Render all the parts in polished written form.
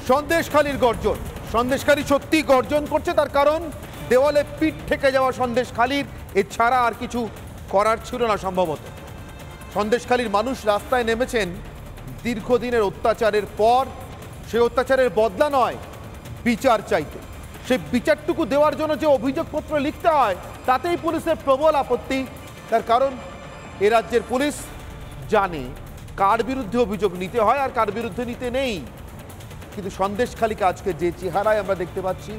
সন্দেশখালীর গর্জন, সন্দেশখালী সত্যি গর্জন করছে, তার কারণ দেওয়ালে পিঠ ঠেকে যাওয়া সন্দেশখালীর এছাড়া আর কিছু করার ছিল না সম্ভবত। সন্দেশখালীর মানুষ রাস্তায় নেমেছেন দীর্ঘদিনের অত্যাচারের পর, সেই অত্যাচারের বদলা নয়, বিচার চাইতে। সেই বিচারটুকু দেওয়ার জন্য যে অভিযোগপত্র লিখতে হয় তাতেই পুলিশের প্রবল আপত্তি। তার কারণ এ রাজ্যের পুলিশ জানে কার বিরুদ্ধে অভিযোগ নিতে হয় আর কার বিরুদ্ধে নিতে নেই। কিন্তু সন্দেশখালীকে আজকে যে চেহারায় আমরা দেখতে পাচ্ছি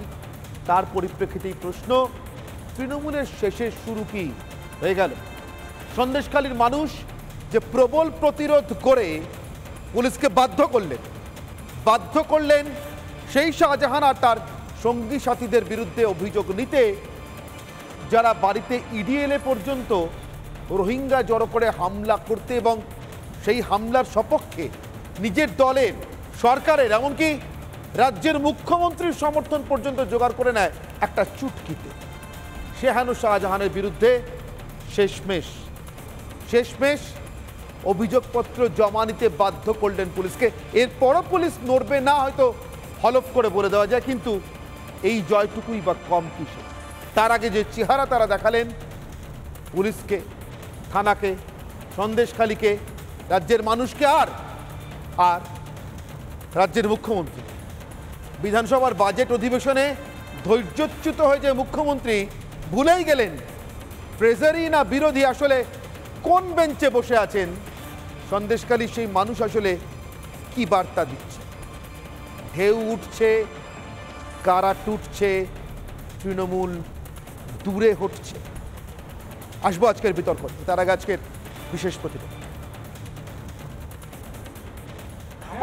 তার পরিপ্রেক্ষিতেই প্রশ্ন, তৃণমূলের শেষের শুরু কি হয়ে গেল? সন্দেশখালীর মানুষ যে প্রবল প্রতিরোধ করে পুলিশকে বাধ্য করলেন সেই শাহজাহান আর তার সঙ্গী সাথীদের বিরুদ্ধে অভিযোগ নিতে, যারা বাড়িতে ইডি এলে পর্যন্ত রোহিঙ্গা জড়ো করে হামলা করতে এবং সেই হামলার সপক্ষে নিজের দলের, সরকারের, এমনকি রাজ্যের মুখ্যমন্ত্রীর সমর্থন পর্যন্ত জোগাড় করে নেয় একটা চুটকিতে। শেহানু শাহজাহানের বিরুদ্ধে শেষমেশ অভিযোগপত্র জমা নিতে বাধ্য করলেন পুলিশকে। এরপরও পুলিশ নড়বে না, হয়তো হলফ করে বলে দেওয়া যায়, কিন্তু এই জয়টুকুই বা কম কিসে? তার আগে যে চেহারা তারা দেখালেন পুলিশকে, থানাকে, সন্দেশখালীকে, রাজ্যের মানুষকে আর রাজ্যের মুখ্যমন্ত্রী। বিধানসভার বাজেট অধিবেশনে ধৈর্যচ্যুত হয়ে যে মুখ্যমন্ত্রী ভুলেই গেলেন ট্রেজারি না বিরোধী, আসলে কোন বেঞ্চে বসে আছেন। সন্দেশখালীর সেই মানুষ আসলে কি বার্তা দিচ্ছে? ঢেউ উঠছে, কারা টুটছে, তৃণমূল দূরে হটছে। আসবো আজকের বিতর্ক, তার আগে আজকের বিশেষ প্রতিবেদন।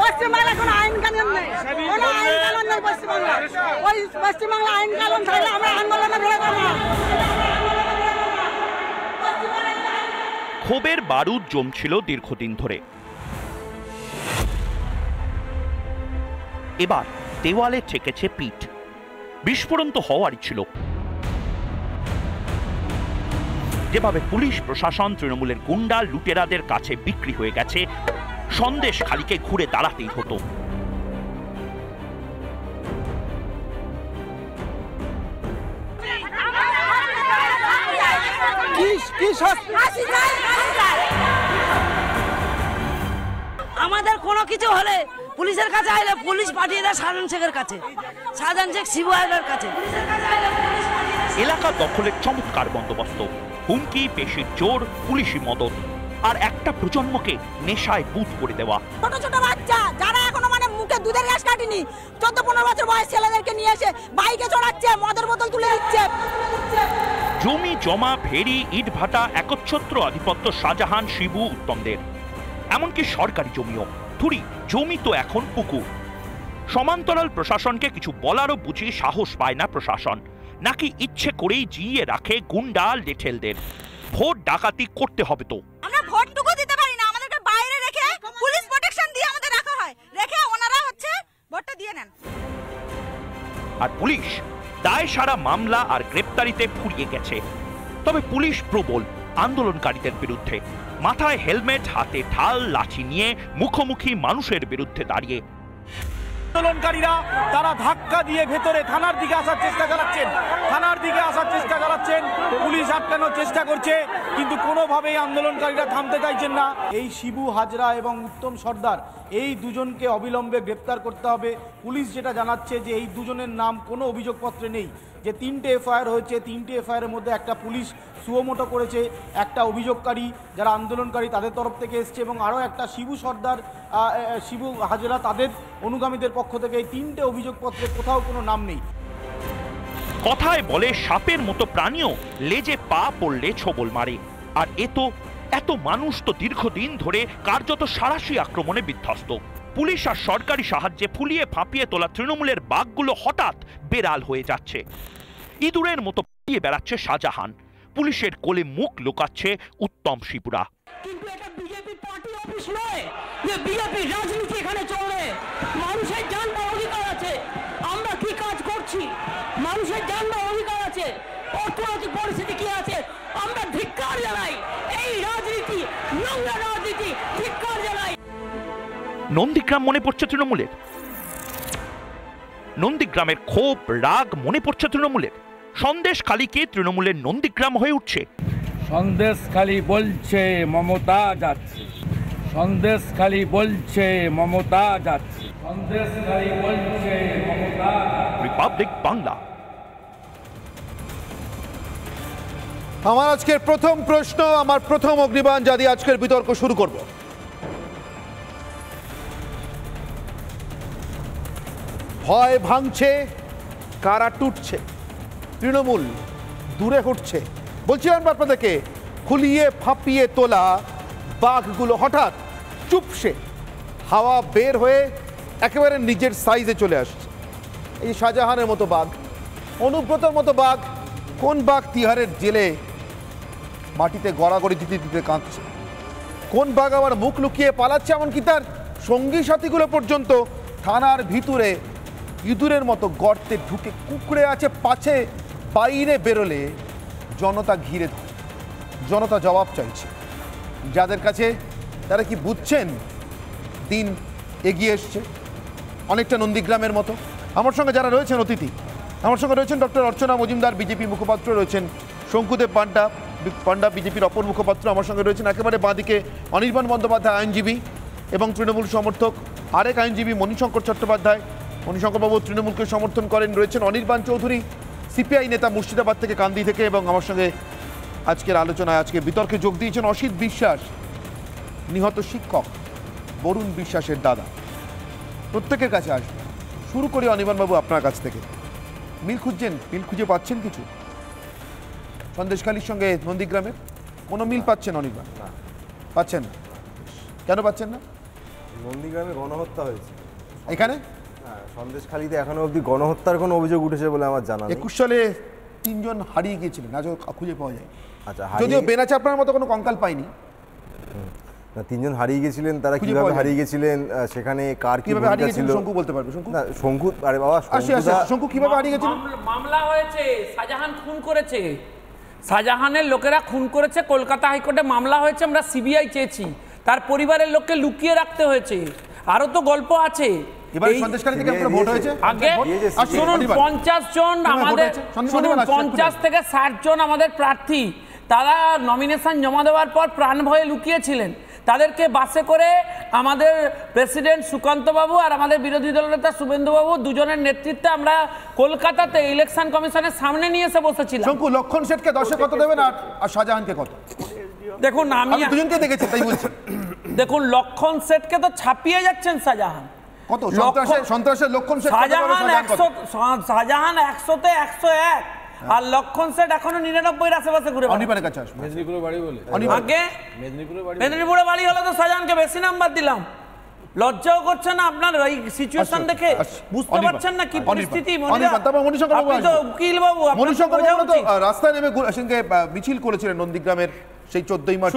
পশ্চিমবাংলায় কোনো আইন কানুন নেই, কোনো আইন কানুন নেই পশ্চিমবাংলায়। ওই পশ্চিমবাংলা আইন কানুন থাকলে আমরা আন্দোলনে বেরোতাম না। ক্ষোভের বারুদ জমছিল দীর্ঘদিন ধরে। এবার দেওয়ালে ঠেকেছে পিঠ। বিস্ফোরণ তো হওয়ারই ছিল। যেভাবে পুলিশ প্রশাসন তৃণমূলের গুন্ডা লুটেরাদের কাছে বিক্রি হয়ে গেছে, সন্দেশখালীকে ঘুরে দাঁড়াতেই হতো। আমাদের কোনো কিছু হলে পুলিশের কাছে আইলে পুলিশ পাঠিয়ে দেয় শাহজাহান শেখের কাছে, শাহজাহান শেখ শিবু হাজরার কাছে। এলাকা দখলের চমৎকার বন্দোবস্ত, হুমকি, পেশির জোর, পুলিশি মদত, আর একটা প্রজন্মকে নেশায় বুঁদ করে দেওয়া। ছোট ছোট বাচ্চা যারা এখনো মুখে দুধের গ্যাস কাটেনি, 14-15 বছর বয়স ছেলেদেরকে নিয়ে এসে বাইকে চড়াচ্ছে, মদের বোতল তুলে দিচ্ছে। জমি জমা, ভেড়ি, ইট ভাটা, একচ্ছত্র আধিপত্য শাহজাহান, শিবু, উত্তমদের। এমনকি সরকারি জমিও। থুরি, জমি তো এখন পুকুর। সমান্তরাল প্রশাসনকে কিছু বলারও বুঝি সাহস পায় না প্রশাসন, নাকি ইচ্ছে করেই জিইয়ে রাখে গুন্ডা লেঠেলদের। ভোট ডাকাতি করতে হবে তো। আমরা ভোটটুকু দিতে পারি না, আমাদেরকে বাইরে রেখে পুলিশ প্রোটেকশন দিয়ে আমাদের রাখা হয়, রেখে ওনারা ভোটটা দিয়ে নেন। আর পুলিশ দায় সারা মামলা আর গ্রেপ্তারিতে ফুরিয়ে গেছে। তবে পুলিশ প্রবল আন্দোলনকারীদের বিরুদ্ধে, মাথায় হেলমেট, হাতে ঢাল, লাঠি নিয়ে মুখোমুখি মানুষের বিরুদ্ধে দাঁড়িয়ে। আন্দোলনকারীরা তারা ধাক্কা দিয়ে ভেতরে থানার দিকে আসার চেষ্টা চালাচ্ছেন, পুলিশ আটকানোর চেষ্টা করছে, কিন্তু কোনোভাবেই আন্দোলনকারীরা থামতে চাইছেন না। এই শিবু হাজরা এবং উত্তম সর্দার, এই দুজনকে অবিলম্বে গ্রেপ্তার করতে হবে। পুলিশ যেটা জানাচ্ছে যে এই দুজনের নাম কোনো অভিযোগপত্রে নেই। যে 3টে এফআইআর হয়েছে, 3টে এফআইআরের মধ্যে একটা পুলিশ সুমোটো করেছে, একটা অভিযোগকারী যারা আন্দোলনকারী তাদের তরফ থেকে এসছে, এবং আরও একটা শিবু সর্দার, শিবু হাজরা তাদের অনুগামীদের পক্ষ থেকে। এই 3টে অভিযোগপত্রে কোথাও কোনো নাম নেই। কথায় বলে সাপের মতো প্রাণীও লেজে পা পড়লে ছোবল মারে। আর এত মানুষ তো দীর্ঘদিন ধরে কার্যত সাঁড়াশি আক্রমণে বিধ্বস্ত। পুলিশ আর সরকারি সাহায্যে ফুলিয়ে ফাঁপিয়ে তোলা তৃণমূলের বাঘগুলো হঠাৎ বেড়াল হয়ে যাচ্ছে। ইঁদুরের মতো পালিয়ে বেড়াচ্ছে শাহজাহান, পুলিশের কোলে মুখ লুকাচ্ছে উত্তম শিবুরা। কিন্তু এটা বিজেপি পার্টি অফিস নয় যে বিজেপি রাজনীতি এখানে চলে। মানুষের জানবার অধিকার আছে, আমরা কি কাজ করছি মানুষের জানবার অধিকার আছে। অর্থনৈতিক পরিস্থিতি কি আছে আমরা ধিক্কার জানাই। এই রাজনীতি, নোংরা রাজনীতি ধিক্কার জানাই। নন্দীগ্রাম মনে পড়ছে তৃণমূলের। নন্দীগ্রামের ক্ষোভ রাগ মনে পড়ছে তৃণমূলের। সন্দেশখালীকে তৃণমূলের নন্দীগ্রাম হয়ে উঠছে। সন্দেশখালী বলছে মমতা যাচ্ছে, সন্দেশখালী বলছে মমতা যাচ্ছে, সন্দেশখালী বলছে মমতা। রিপাবলিক বাংলা। আমার আজকের প্রথম প্রশ্ন, আমার প্রথম অগ্নিবাণ যা দিয়ে আজকের বিতর্ক শুরু করব। ভয় ভাঙছে, কারা টুটছে, তৃণমূল দূরে হটছে। বলছিলাম আপনাদেরকে, ফুলিয়ে ফাঁপিয়ে তোলা বাঘগুলো হঠাৎ চুপসে হাওয়া বের হয়ে একেবারে নিজের সাইজে চলে আসছে। এই শাহজাহানের মতো বাঘ, অনুব্রতর মতো বাঘ, কোন বাঘ তিহারের জেলে মাটিতে গড়াগড়ি দিতে দিতে কাঁদছে, কোন বাঘ আবার মুখ লুকিয়ে পালাচ্ছে, এমনকি তার সঙ্গী সাথীগুলো পর্যন্ত থানার ভিতরে ইঁদুরের মতো গর্তে ঢুকে কুঁকড়ে আছে, পাছে বাইরে বেরোলে জনতা ঘিরে ধরে, জনতা জবাব চাইছে যাদের কাছে। তারা কি বুঝছেন দিন এগিয়ে এসছে অনেকটা নন্দীগ্রামের মতো? আমার সঙ্গে যারা রয়েছেন অতিথি, আমার সঙ্গে রয়েছেন ডক্টর অর্চনা মজুমদার, বিজেপি মুখপাত্র, রয়েছেন শঙ্কুদেব পান্ডা বিজেপির অপর মুখপাত্র, আমার সঙ্গে রয়েছেন একেবারে বাঁদিকে অনির্বাণ বন্দ্যোপাধ্যায় আইনজীবী এবং তৃণমূল সমর্থক, আরেক আইনজীবী মণিশঙ্কর চট্টোপাধ্যায়, মণিশঙ্করবাবু তৃণমূলকে সমর্থন করেন, রয়েছেন অনির্বাণ চৌধুরী সিপিআই নেতা মুর্শিদাবাদ থেকে, কান্দি থেকে, এবং আমার সঙ্গে আজকের আলোচনায় আজকে বিতর্কে যোগ দিয়েছেন অসিত বিশ্বাস, নিহত শিক্ষক বরুণ বিশ্বাসের দাদা। প্রত্যেকের কাছে আসবে, শুরু করি অনির্বাণবাবু আপনার কাছ থেকে। মিল খুঁজছেন, মিল খুঁজে পাচ্ছেন কিছু সন্দেশখালীর সঙ্গে নন্দীগ্রামের? কোনো মিল পাচ্ছেন অনির্বাণ? পাচ্ছেন না? কেন পাচ্ছেন না? নন্দীগ্রামে গণহত্যা হয়েছে, এখানে সন্দেশখালীতে এখনো অবধি গণহত্যার কোনো অভিযোগ উঠেছে বলে আমার জানা নেই। 21 সালে 3 জন হারিয়ে গিয়েছিলেন, আজও খুঁজে পাওয়া যায়। আচ্ছা, যদিও বেনাচাপড়ার মতো কোনো কঙ্কাল পাইনি। 3 জন হারিয়ে গেছিলেন, তারা কিভাবে হারিয়ে গেছিলেন, সেখানে কার কিভাবে হারিয়ে গেছিলেন শঙ্কু বলতে পারবে? শঙ্কু না, শঙ্কু, আরে বাবা, শঙ্কু কিভাবে হারিয়ে গেছিলেন? মামলা হয়েছে, শাহজাহান খুন করেছে, শাহজাহানের লোকেরা খুন করেছে, কলকাতা হাইকোর্টে মামলা হয়েছে, আমরা সিবিআই চেয়েছি, তার পরিবারের লোককে লুকিয়ে রাখতে হয়েছে, আরো তো গল্প আছে। এবারে সন্দেশখালী থেকে আপনার ভোট হয়েছে? আগে শুনুন, 50 জন আমাদের, শুনুন 50 থেকে 60 জন আমাদের প্রার্থী, তারা নমিনেশন জমা দেওয়ার পর প্রাণ ভয়ে লুকিয়েছিলেন। তাদেরকে বাসে করে আমাদের প্রেসিডেন্ট সুকান্ত বাবু আর আমাদের বিরোধী দলনেতা শুভেন্দু বাবু দুজনের নেতৃত্বে আমরা কলকাতাতে ইলেকশন কমিশনের সামনে নিয়ে এসে বসেছিলাম। শঙ্কু, লক্ষণ শেঠকে 10-এ কত দেবেন আর শাহজাহানকে কত? দেখুন, আমি দুজনকে দেখেছি তাই বলছি। দেখুন, লক্ষণ শেঠকে তো ছাপিয়ে যাচ্ছেন শাহজাহান। কত সন্ত্রাসের লক্ষণ শেঠ? শাহজাহান 100-তে 101 আর লক্ষণ শেঠ এখনো 99-এর আশেপাশে ঘুরে। অনির্বাণের কাছে আসবে। মেদিনীপুরে বাড়ি বলে আগে মেদিনীপুরে বাড়ি হলে তো শাহজাহানকে বেশি নাম্বার দিলাম। লজ্জাও করছে না আপনার এই সিচুয়েশন দেখে? বুঝতে পারছেন না কি পরিস্থিতি? উকিল বাবু, রাস্তায় নেমে মিছিল করেছিলেন নন্দীগ্রামের সেই 14ই মার্চ।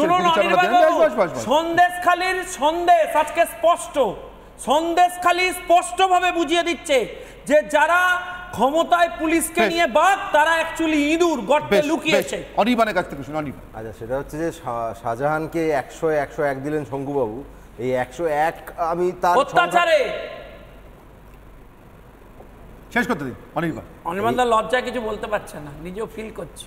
সন্দেশখালীর সন্দেশ আজকে স্পষ্ট, সন্দেশখালী স্পষ্টভাবে বুঝিয়ে দিচ্ছে যে যারা ক্ষমতায় পুলিশকে নিয়ে বাঘ, তারা অ্যাকচুয়ালি ইঁদুর গর্তে লুকিয়েছে। অনির্বাণের কাছ থেকে শুনুন। অনির্বাণ, আচ্ছা, সেটা হচ্ছে যে শাহজাহানকে 100-101 দিলেন শঙ্কুবাবু। এই 101 আমি তার অত্যাচারে শেষ করতে দিন। অনির্বাণ দা লজ্জায় কিছু বলতে পারছে না, নিজেও ফিল করছে।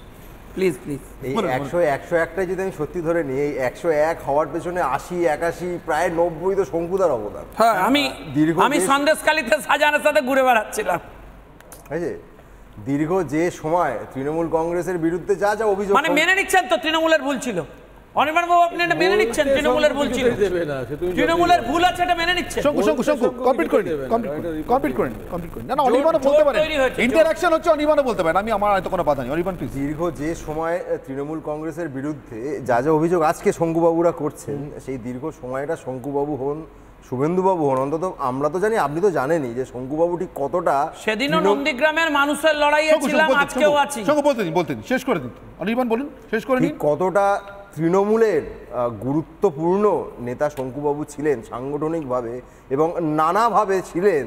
প্লিজ প্লিজ, এই 100-101টাই যদি আমি সত্যি ধরে নিই, এই 101 হওয়ার পেছনে 80-81 প্রায় 90 তো শঙ্কুদার অবদান। হ্যাঁ, আমি সন্দেশখালীতে শাহজাহানের সাথে ঘুরে বেড়াচ্ছিলাম। দীর্ঘ যে সময় তৃণমূল কংগ্রেসের বিরুদ্ধে যা যা অভিযোগ, মানে মেনে নিচ্ছেন তো তৃণমূলের ভুল ছিল? অনির্বাণ বাবু, আপনি এটা মেনে নিচ্ছেন তৃণমূলের ভুল ছিল? তৃণমূলের ভুল আছে, এটা মেনে নিচ্ছেন? শঙ্কু কমপ্লিট করেন। না, অনির্বাণও বলতে পারেন, ইন্টারঅ্যাকশন হচ্ছে, অনির্বাণও বলতে পারেন। আমার হয়তো কোনো বাধা নেই। অনির্বাণ প্লিজ। দীর্ঘ যে সময় তৃণমূল কংগ্রেসের বিরুদ্ধে যা যা অভিযোগ আজকে শঙ্কুবাবুরা করছেন, সেই দীর্ঘ সময়টা শঙ্কুবাবু হন, শুভেন্দুবাবু হন, অন্তত আমরা তো জানি, আপনি তো জানেনই যে শঙ্কুবাবু ঠিক কতটা। সেদিনও নন্দীগ্রামের মানুষের লড়াইয়ে ছিলাম, আজকেও আছি। শঙ্কু বলতে দিন, শেষ করে দিন। অনির্বাণ বলুন, শেষ করে দিন। কতটা তৃণমূলের গুরুত্বপূর্ণ নেতা শঙ্কুবাবু ছিলেন সাংগঠনিকভাবে এবং নানাভাবে ছিলেন,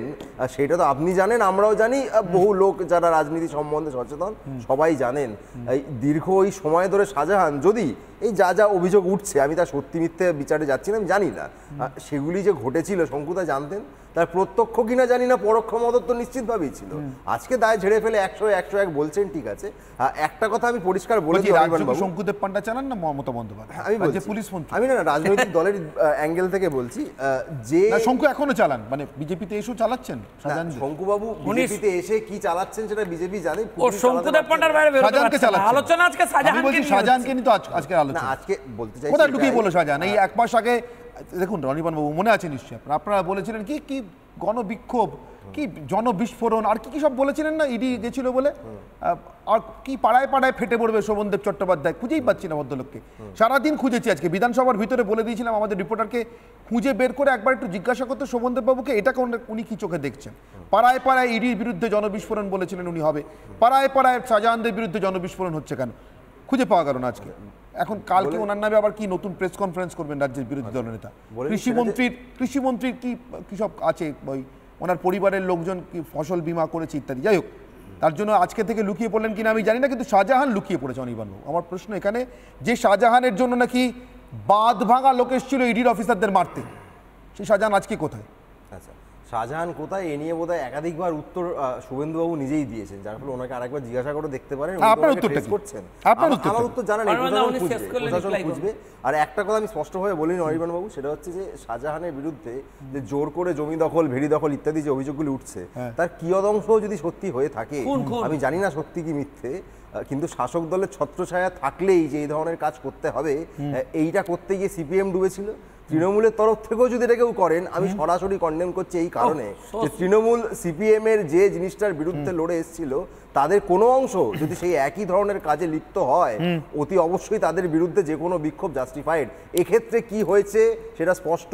সেটা তো আপনি জানেন, আমরাও জানি, বহু লোক যারা রাজনীতি সম্বন্ধে সচেতন সবাই জানেন। এই দীর্ঘ ওই সময় ধরে শাহজাহান, যদি এই যা যা অভিযোগ উঠছে, আমি তার সত্যি মিথ্যে বিচারে যাচ্ছি না, আমি জানি না, সেগুলি যে ঘটেছিল শঙ্কুদা জানতেন। তার প্রত্যক্ষ কিনা জানি না, পরোক্ষ মদত তো নিশ্চিতভাবেই ছিল। আজকে দায় ঝেড়ে ফেলে 100-101 বলছেন, ঠিক আছে। একটা কথা আমি পরিষ্কার বলে দিই, শঙ্কুদেব পান্ডা চালান না মমতা বন্দ্যোপাধ্যায়? আমি বলছি পুলিশ মন্ত্রী, আমি না রাজনৈতিক দলের অ্যাঙ্গেল থেকে বলছি যে শঙ্কু এখনো চালান, মানে বিজেপিতে এসেও চালাচ্ছেন। শঙ্কুবাবু বিজেপিতে এসে কি চালাচ্ছেন সেটা বিজেপি জানে। শঙ্কুদেব পান্ডার বাইরে আলোচনা আজকে শাহজাহানকে নিয়ে তো আজকে আলোচনা। আজকে বলতে চাই কোথায় লুকিয়ে বলো শাহজাহান? এই এক মাস আগে দেখুন রনিবান বাবু মনে আছে নিশ্চয়ই, আপনারা বলেছিলেন কি কি গণবিক্ষোভ, কি জনবিস্ফোরণ, আর কি কি সব বলেছিলেন না, ইডি গেছিল বলে, আর কি পাড়ায় পাড়ায় ফেটে পড়বে শোভনদেব চট্টোপাধ্যায়, খুঁজেই পাচ্ছি না ভদ্রলোককে। সারাদিন খুঁজেছি, আজকে বিধানসভার ভিতরে বলে দিয়েছিলাম আমাদের রিপোর্টারকে খুঁজে বের করে একবার একটু জিজ্ঞাসা করতে শোভনদেব বাবুকে এটা উনি কি চোখে দেখছেন। পাড়ায় পাড়ায় ইডির বিরুদ্ধে জনবিস্ফোরণ বলেছিলেন উনি হবে, পাড়ায় পাড়ায় শাহজাহানদের বিরুদ্ধে জনবিস্ফোরণ হচ্ছে কেন, খুঁজে পাওয়া গেল না আজকে। এখন কালকে ওনার নামে আবার কি নতুন প্রেস কনফারেন্স করবেন রাজ্যের বিরোধী দলনেতা। কৃষিমন্ত্রীর কি সব আছে, ওই ওনার পরিবারের লোকজন কি ফসল বীমা করেছে ইত্যাদি, যাই হোক, তার জন্য আজকে থেকে লুকিয়ে পড়লেন কিনা আমি জানি না, কিন্তু শাহজাহান লুকিয়ে পড়েছে অনির্বাণ বাবু। আমার প্রশ্ন এখানে, যে শাহজাহানের জন্য নাকি বাঁধ ভাঙা লোক এসেছিল ইডির অফিসারদের মারতে, সেই শাহজাহান আজকে কোথায়? আচ্ছা, শাহজাহান কোথায় এ নিয়ে বোধহয় একাধিকবার উত্তর শুভেন্দুবাবু নিজেই দিয়েছেন, যার ফলে ওনাকে আরেকবার জিজ্ঞাসা করে দেখতে পারেন। আপনার উত্তরটা করছেন? আমার উত্তর জানা নেই, প্রশাসন খুঁজবে। আর একটা কথা আমি স্পষ্টভাবে বলিনি অনির্বাণ বাবু, সেটা হচ্ছে যে শাহজাহানের বিরুদ্ধে যে জোর করে জমি দখল, ভেড়ি দখল ইত্যাদি যে অভিযোগগুলি উঠছে, তার কিয়দংশ যদি সত্যি হয়ে থাকে, আমি জানি না সত্যি কি মিথ্যে, কিন্তু শাসক দলের ছত্রছায়া থাকলেই যে এই ধরনের কাজ করতে হবে, এইটা করতে গিয়ে সিপিএম ডুবেছিল। তৃণমূলের তরফ থেকেও যদি এটা কেউ করেন, আমি সরাসরি কন্ডেম করছি এই কারণে যে তৃণমূল সিপিএম এর যে জিনিসটার বিরুদ্ধে লড়ে এসেছিল, তাদের কোনো অংশ যদি সেই একই ধরনের কাজে লিপ্ত হয়, অতি অবশ্যই তাদের বিরুদ্ধে যে কোনো বিক্ষোভ জাস্টিফাইড। এক্ষেত্রে কি হয়েছে সেটা স্পষ্ট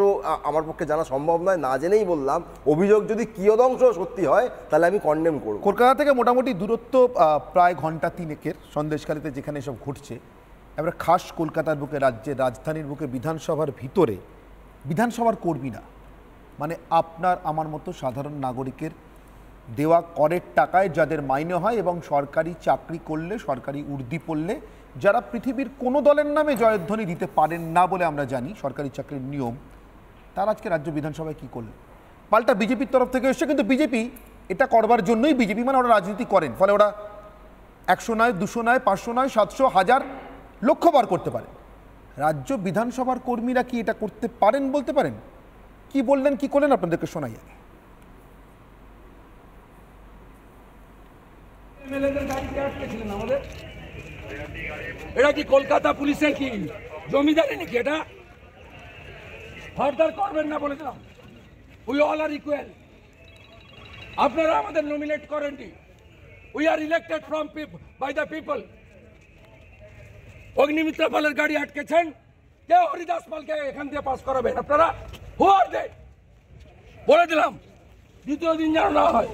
আমার পক্ষে জানা সম্ভব নয়, না জেনেই বললাম। অভিযোগ যদি কিয়দংশ সত্যি হয় তাহলে আমি কন্ডেম করব। কলকাতা থেকে মোটামুটি দূরত্ব প্রায় ঘন্টা 3 সন্দেশখালীতে যেখানে সব ঘটছে, এবার খাস কলকাতার বুকে, রাজ্যের রাজধানীর বুকে বিধানসভার ভিতরে বিধানসভার কর্মীরা, মানে আপনার আমার মতো সাধারণ নাগরিকের দেওয়া করের টাকায় যাদের মাইনে হয় এবং সরকারি চাকরি করলে, সরকারি উর্দি পড়লে, যারা পৃথিবীর কোনো দলের নামে জয়ধ্বনি দিতে পারেন না বলে আমরা জানি সরকারি চাকরির নিয়ম, তারা আজকে রাজ্য বিধানসভায় কী করলেন? পাল্টা বিজেপির তরফ থেকে এসছে, কিন্তু বিজেপি এটা করবার জন্যই বিজেপি, মানে ওরা রাজনীতি করেন, ফলে ওরা 100 নয়, 200 নয়, 500 নয়, 700, 1000, লক্ষ বার করতে পারেন। রাজ্য বিধানসভার কর্মীরা কি এটা করতে পারেন বলতে পারেন? কি বললেন, কি করলেন আপনাদেরকে শোনাই আগে। এটা কি কলকাতা পুলিশের কি জমিদারি নাকি? এটা ফার্দার করবেন না বলে দিলাম। We all are equal. আপনারা আমাদের নমিনেট করেননি, we are elected from by the people. Agnimitra পালের গাড়ি আটকেছেন, কে হরিদাস পালকে এখান দিয়ে পাস করাবেন আপনারা? হু আর দে? বলে দিলাম, দ্বিতীয় দিন যেন না হয়।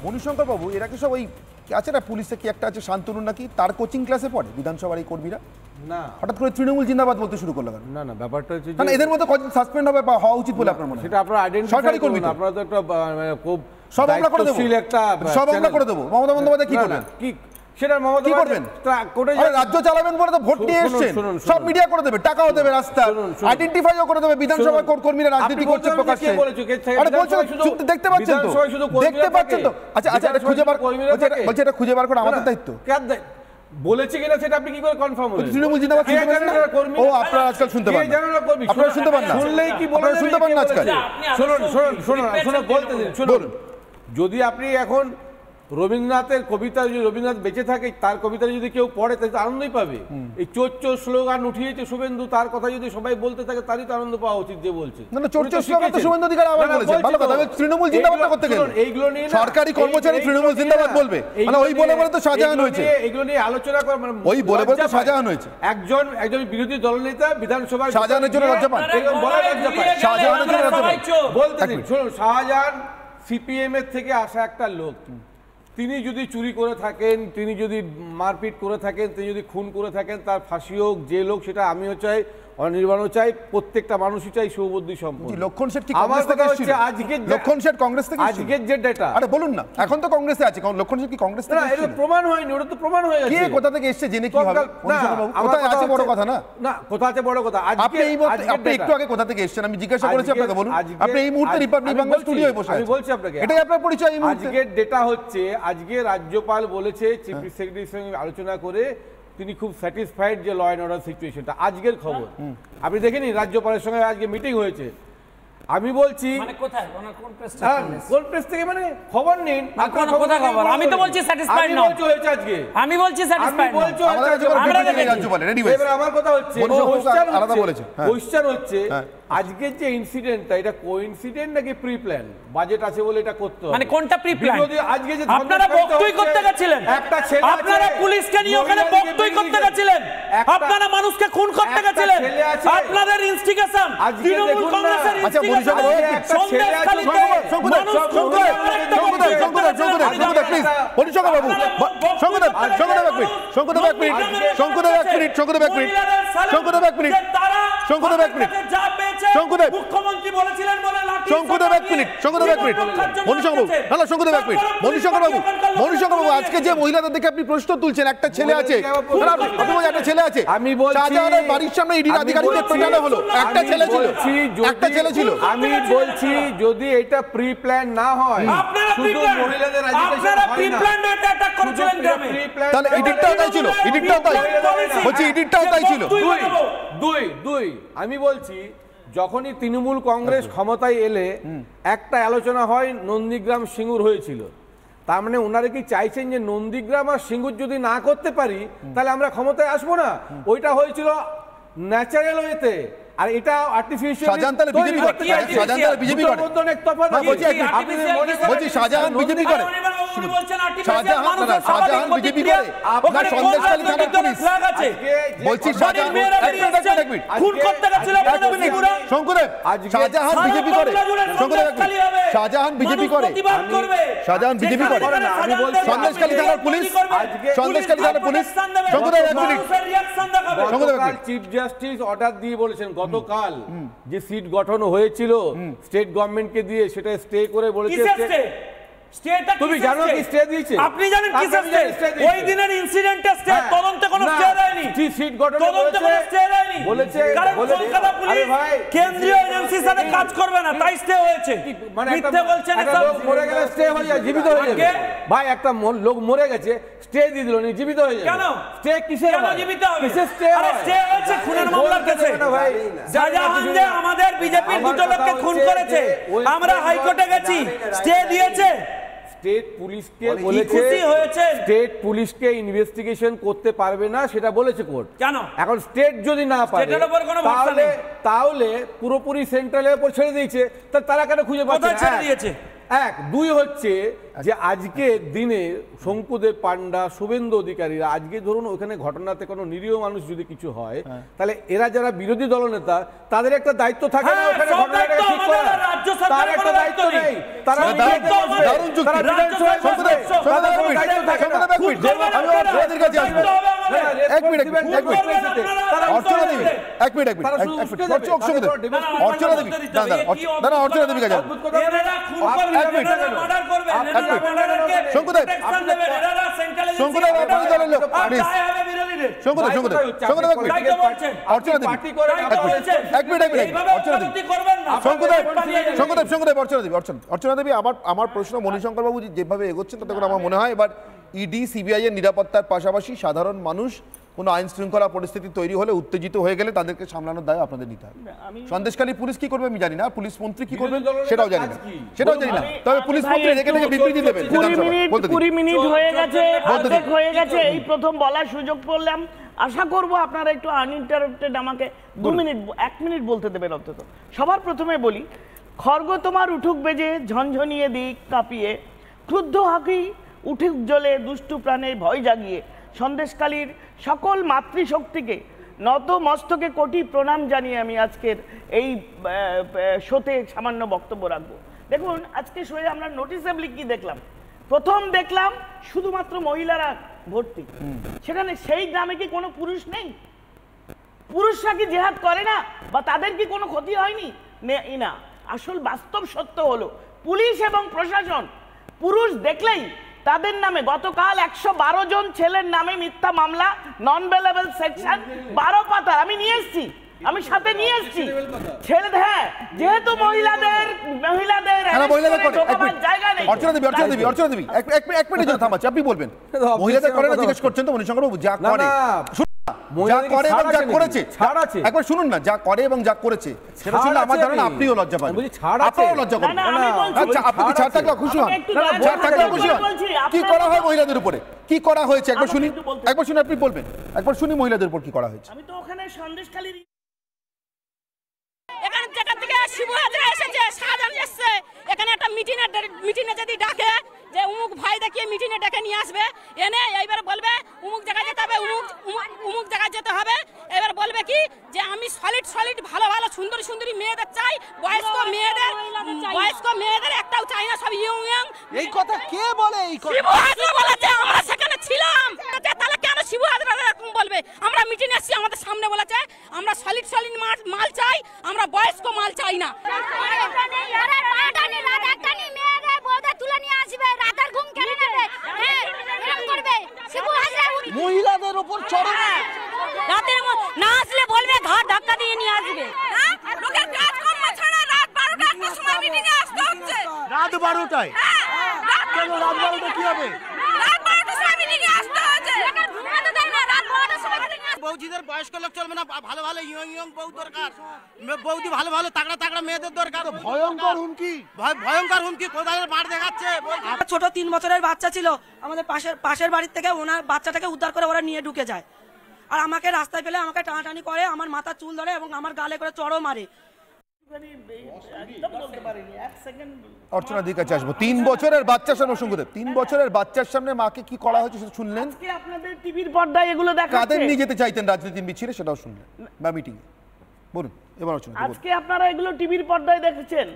মণিশঙ্কর বাবু, এরা কি সব ওই আছে না পুলিশে কি একটা আছে শান্তনু নাকি, তার কোচিং ক্লাসে পড়ে বিধানসভার এই কর্মীরা? না, হঠাৎ করে তৃণমূল জিন্দাবাদ বলতে শুরু করলো কেন? না না, ব্যাপারটা হচ্ছে মানে এদের মধ্যে কতদিন সাসপেন্ড হবে বা হওয়া উচিত বলে আপনার মনে হয়? সেটা আপনারা আইডেন্টিফাই সরকারি কর্মী, আপনারা তো একটা খুব সব আমরা করে দেব, একটা সব আমরা করে দেব। মমতা বন্দ্যোপাধ্যায় কি করবেন? কি সেটা মমতা কি করবেন? কোর্টে রাজ্য চালাবেন বলে তো ভোট নিয়ে এসেছেন, সব মিডিয়া করে দেবে, টাকাও দেবে, রাস্তা আইডেন্টিফাইও করে দেবে। বিধানসভা কর্মীরা রাজনীতি করছে প্রকাশ্যে, আরে বলছো দেখতে পাচ্ছেন তো, দেখতে পাচ্ছেন তো। আচ্ছা আচ্ছা, এটা খুঁজে বার, বলছে এটা খুঁজে বার করা আমাদের দায়িত্ব। বলেছে কিনা সেটা আপনি কি করে কনফার্ম হলেন? তৃণমূল জিন্দাবাদ শুনতে পারেন না? ও আপনারা আজকাল শুনতে পান না, আপনারা শুনতে পান না, শুনলেই কি বলেন? আপনারা শুনতে পান না আজকাল। শুনুন শুনুন শুনুন শুনুন, বলতে দিন, শুনুন। যদি আপনি এখন রবীন্দ্রনাথের কবিতা যদি রবীন্দ্রনাথ বেঁচে থাকে তার কবিতা যদি কেউ পড়ে তাহলে তো আনন্দই পাবে। এই চোর চোর স্লোগান উঠিয়েছে শুভেন্দু, তার কথা যদি সবাই বলতে থাকে তারই তো আনন্দ পাওয়া উচিত যে বলছে। না চোর চোর স্লোগান তো শুভেন্দু অধিকারী আবার বলেছেন, ভালো কথা। তৃণমূল জিন্দাবাদ করতে গেল এইগুলো নিয়ে সরকারি কর্মচারী তৃণমূল জিন্দাবাদ বলবে, মানে ওই বলে বলে তো শাহজাহান হয়েছে, এইগুলো নিয়ে আলোচনা কর, মানে ওই বলে বলে তো শাহজাহান হয়েছে। একজন বিরোধী দলনেতা বিধানসভায় শাহজাহানের জন্য লজ্জা পান, শাহজাহানের জন্য লজ্জা পান বলতে দিন। শুনুন, শাহজাহান সিপিএম এর থেকে আসা একটা লোক, তিনি যদি চুরি করে থাকেন, তিনি যদি মারপিট করে থাকেন, তিনি যদি খুন করে থাকেন, তার ফাঁসি হোক, যে লোক, সেটা আমিও চাই, অনির্বাণও চাই, প্রত্যেকটা মানুষই চাই সুবুদ্ধি সম্পন্ন। লক্ষণ শেঠ কি কংগ্রেস থেকে এসেছিল? আজকে লক্ষণ শেঠ কংগ্রেস থেকে আজকের যে ডেটা, আরে বলুন না, এখন তো কংগ্রেসে আছে, লক্ষণ শেঠ কি কংগ্রেস থেকে? না, এটা প্রমাণ হয়নি, ওটা তো প্রমাণ হয়ে গেছে। কে কোথা থেকে এসেছে জেনে কি হবে? কোথায় আছে বড় কথা না, না কোথা আছে বড় কথা। আপনি একটু আগে কোথা থেকে এসেছেন আমি জিজ্ঞাসা করেছি আপনাকে, বলুন। আপনি এই মুহূর্তে রিপাবলিক বাংলা স্টুডিওয়ে বসে আছেন, আমি বলছি আপনাকে, এটাই আপনার পরিচয় এই মুহূর্তে। আজকের ডেটা হচ্ছে, আজকে রাজ্যপাল বলেছে চিফ সেক্রেটারির সঙ্গে আলোচনা করে তিনি খুব স্যাটিসফাইড যে ল অ্যান্ড অর্ডার সিচুয়েশনটা। আজকের খবর আপনি দেখেনি, রাজ্যপালের সঙ্গে আজকে মিটিং হয়েছে। আমি বলছি কোন প্রেস থেকে, মানে খবর নিন, আমি তো বলছি স্যাটিসফাইড না, হয়েছে আজকে, আমি বলছি স্যাটিসফাইড না। এবার আমার কথা হচ্ছে, কোশ্চেন হচ্ছে আজকের যে ইনসিডেন্টটা, এটা কোইনসিডেন্ট নাকি প্রি প্ল্যান? বাজেট আছে বলে এটা করতে হবে, মানে কোনটা প্রি প্ল্যান? আজকে যে আপনারা বক্তব্য করতে গেছিলেন, একটা ছেলে, আপনারা পুলিশকে নিয়ে ওখানে বক্তব্য করতে গেছিলেন, আপনারা মানুষকে খুন করতে গেছিলেন, আপনাদের ইনস্টিগেশন, তৃণমূল কংগ্রেসের ইনস্টিগেশন, সন্দেশখালীতে মুখ্যমন্ত্রী বলেছিলেন বলে মনীষঙ্কর বাবু, আজকে যে মহিলাদের দেখে আপনি প্রশ্ন তুলছেন, একটা ছেলে আছে, একটা ছেলে আছে, আমি বলছি শাহজাহানের বাড়ির সামনে ইডির আধিকারিকদের পেটানো হলো, একটা ছেলে ছিল, আমি বলছি যদি এটা প্রি প্ল্যান না হয়, শুধু মহিলাদের আপনারা প্রি প্ল্যান এটা অ্যাটাক করেছিলেন গ্রামে, তাহলে ইডিটটাও তাই ছিল, ইডিটটাও তাই ছিল। দুই আমি বলছি, যখনই তৃণমূল কংগ্রেস ক্ষমতায় এলে একটা আলোচনা হয়, নন্দীগ্রাম সিঙ্গুর হয়েছিল। তার মানে ওনারা কি চাইছেন যে নন্দীগ্রাম আর সিঙ্গুর যদি না করতে পারি তাহলে আমরা ক্ষমতায় আসবো না? ওইটা হয়েছিল ন্যাচারাল ওয়েতে, আর এটা আর্টিফিশিয়াল। শাহজাহান তাহলে বিজেপি করে, শাহজাহান তাহলে বিজেপি করে, বলছি শাহজাহান বিজেপি করে, শাহজাহান বিজেপি করে, আপনার সন্দেশখালী থানার পুলিশ, বলছি শাহজাহান শঙ্করদেব, শাহজাহান বিজেপি করে, শাহজাহান বিজেপি করে, শাহজাহান বিজেপি করে, সন্দেশখালী থানার পুলিশ, সন্দেশখালী থানার পুলিশ। শঙ্করদেব এক minute, Sankardev chief justice order দিয়ে বলেছেন গতকাল যে সিট গঠন হয়েছিল স্টেট গভর্নমেন্টকে দিয়ে, সেটা স্টে করে বলেছে। তুমি জানো কি স্টে দিয়েছে? আপনি জানেন কি স্টে? ওই দিনের ইনসিডেন্টে স্টে, তদন্তে কোনো স্টে দেয়নি, সিট গঠন তদন্তে কোনো স্টে দেয়নি বলেছে। কারণ কলকাতা পুলিশ কেন্দ্রীয় এজেন্সির সাথে কাজ করবে না, তাই স্টে হয়েছে। মানে মিথ্যে বলছেন, একটা লোক মরে গেলে স্টে হয়ে যায়, জীবিত হয়ে যাবে। ভাই একটা লোক মরে গেছে, স্টে দিয়ে দিল, জীবিত হয়ে যাবে। কেন স্টে কিসে? কেন জীবিত হবে? কিসে স্টে? আরে স্টে হয়েছে খুনের মামলার কেসে। শাহজাহান যে আমাদের বিজেপির দুটো লোককে খুন করেছে, আমরা হাইকোর্টে গেছি, স্টে দিয়েছে। স্টেট পুলিশকে বলেছে, স্টেট পুলিশকে ইনভেস্টিগেশন করতে পারবে না, সেটা বলেছে কোর্ট। কেন? এখন স্টেট যদি না পারে তাহলে পুরোপুরি সেন্ট্রালের উপর ছেড়ে দিয়েছে, তারা কেন খুঁজে পাচ্ছে? এক দুই হচ্ছে যে আজকে দিনে শঙ্কুদেব পান্ডা, শুভেন্দু অধিকারীরা, আজকে ধরুন ওখানে ঘটনাতে কোনো নিরীহ মানুষ যদি কিছু হয়, তাহলে এরা যারা বিরোধী দলনেতা, তাদের একটা দায়িত্ব থাকে না ওখানে ঘটনাটা ঠিক করা, তার একটা দায়িত্ব নেই। তারা অর্চনা দেবী, আমার প্রশ্ন, মণিশঙ্কর বাবু যেভাবে এগোচ্ছেন তাতে করে আমার মনে হয় এবার ইডি সিবিআই এর নিরাপত্তার পাশাপাশি সাধারণ মানুষ কোনো আইন শৃঙ্খলা পরিস্থিতি তৈরি হলে উত্তেজিত হয়ে গেলে তাদেরকে সামলানোর দায় আপনাদের নিতে হবে। সন্দেশখালী পুলিশ কি করবে আমি জানি না, পুলিশ মন্ত্রী কি করবে সেটাও জানি না, তবে পুলিশ মন্ত্রী রেখে থেকে বিবৃতি দেবেন। 20 মিনিট হয়ে গেছে, এই প্রথম বলার সুযোগ পেলাম। আশা করব আপনারা একটু আনইন্টারাপ্টেড আমাকে 1 মিনিট বলতে দেবেন অন্তত। সবার প্রথমে বলি, খর্গ তোমার উঠুক বেজে ঝনঝনিয়ে দিক কাঁপিয়ে, ক্রুদ্ধ হাকি উঠুক জ্বলে দুষ্টু প্রাণে ভয় জাগিয়ে, সন্দেশখালীর সকল মাতৃশক্তিকে নত মস্তকে কোটি প্রণাম জানিয়ে আমি আজকের এই শোতে সামান্য বক্তব্য রাখবো। দেখুন, আজকে শোয়ে আমরা নোটিসেবলি কি দেখলাম? প্রথম দেখলাম শুধুমাত্র মহিলারা ভর্তি। সেখানে সেই গ্রামে কি কোনো পুরুষ নেই? পুরুষরা কি জেহাদ করে না, বা তাদের কি কোনো ক্ষতি হয়নি? না। আসল বাস্তব সত্য হলো পুলিশ এবং প্রশাসন পুরুষ দেখলেই তাদের নামে গতকাল 112 জন ছেলের নামে মিথ্যা মামলা, নন বেলেবল সেকশন 12 পাতা আমি নিয়ে এসেছি, আমি সাথে নিয়ে এসেছি ছেলে। হ্যাঁ, যেহেতু মহিলাদের জায়গা নেই। অর্চনা দেবী এক মিনিট জন্য থামাচ্ছি, আপনি বলবেন মহিলাদের করে না জিজ্ঞেস করছেন তো মনীষশঙ্কর বাবু? যা করে একবার শুনুন না, যা করে এবং যা করেছে সেটা শুনলে আমার ধারণা আপনিও লজ্জা পাবেন, আপনারাও লজ্জা করবেন। আচ্ছা, আপনি কি ছাড় থাকলে খুশি হন? কি করা হয় মহিলাদের উপরে, কি করা হয়েছে একবার শুনি, আপনি বলবেন, একবার শুনি মহিলাদের উপর কি করা হয়েছে। আমি তো ওখানে সন্দেশখালীর এখানে যেটা থেকে শিবু হাজরা এসেছে, শাহজাহান এসেছে, এখানে একটা মিটিংয়ে যদি ডাকে যে উমুক ভাই দেখিয়ে মিটিংয়ে ডেকে নিয়ে আসবে, এনে এইবার বলবে উমুক জায়গায় যেতে হবে, উমুক জায়গায় যেতে হবে। এবার বলবে কি যে আমি সলিড ভালো সুন্দরী মেয়েদের চাই, বয়স্ক মেয়েদের একটাও চাই না, সব ইয়ং। এই কথা কে বলে? এই কথা শিবু হাজরা বলেছে, আমরা সেখানে ছিলাম। তাহলে কেন শিবু হাজরা এরকম বলবে? আমরা মিটিংয়ে এসেছি, আমাদের সামনে বলেছে আমরা সলিড মাল চাই, আমরা বয়স্ক মাল চাই না। মহিলাদের উপর চড়ে রাতের না আসলে বলবে ঘাট ধাক্কা দিয়ে নিয়ে আসবে। লোকের কাজকর্ম ছাড়া রাত 12টা একটা সময় মিটিং এ আসতে হচ্ছে। রাত 12টায়? কেন রাত 12টায় কি হবে? রাত 12টার সময় মিটিং এ আসতে হচ্ছে। ঘুমাতে দেয় না, রাত 12টার সময় মিটিং এ। বৌদিদের বয়স্ক লোক চলবে না, ভালো ইয়ং বউ দরকার, বৌদি ভালো তাগড়া মেয়েদের দরকার। ভয়ঙ্কর হুমকি কোদালের মার দেখাচ্ছে। ছোট 3 বছরের বাচ্চা ছিল, আমাদের পাশের বাড়ির থেকে ওনার বাচ্চাটাকে উদ্ধার করে ওরা নিয়ে ঢুকে যায়, আর আমাকে রাস্তায় ফেলে আমাকে টানাটানি করে, আমার মাথা চুল ধরে এবং আমার গালে করে চড়ও মারে। অর্চনা দিকে কাছে আসবো। 3 বছরের বাচ্চার সামনে, শঙ্কুদেব 3 বছরের বাচ্চার সামনে মাকে কি করা হয়েছে সেটা শুনলেন? আজকে আপনাদের টিভির পর্দায় এগুলো দেখাচ্ছে। কাদের নিয়ে যেতে চাইতেন রাজনীতিবিদ ছিল সেটাও শুনলেন বা মিটিং বলুন এবার অর্চনা। আজকে আপনারা এগুলো টিভির পর্দায় দেখেছেন।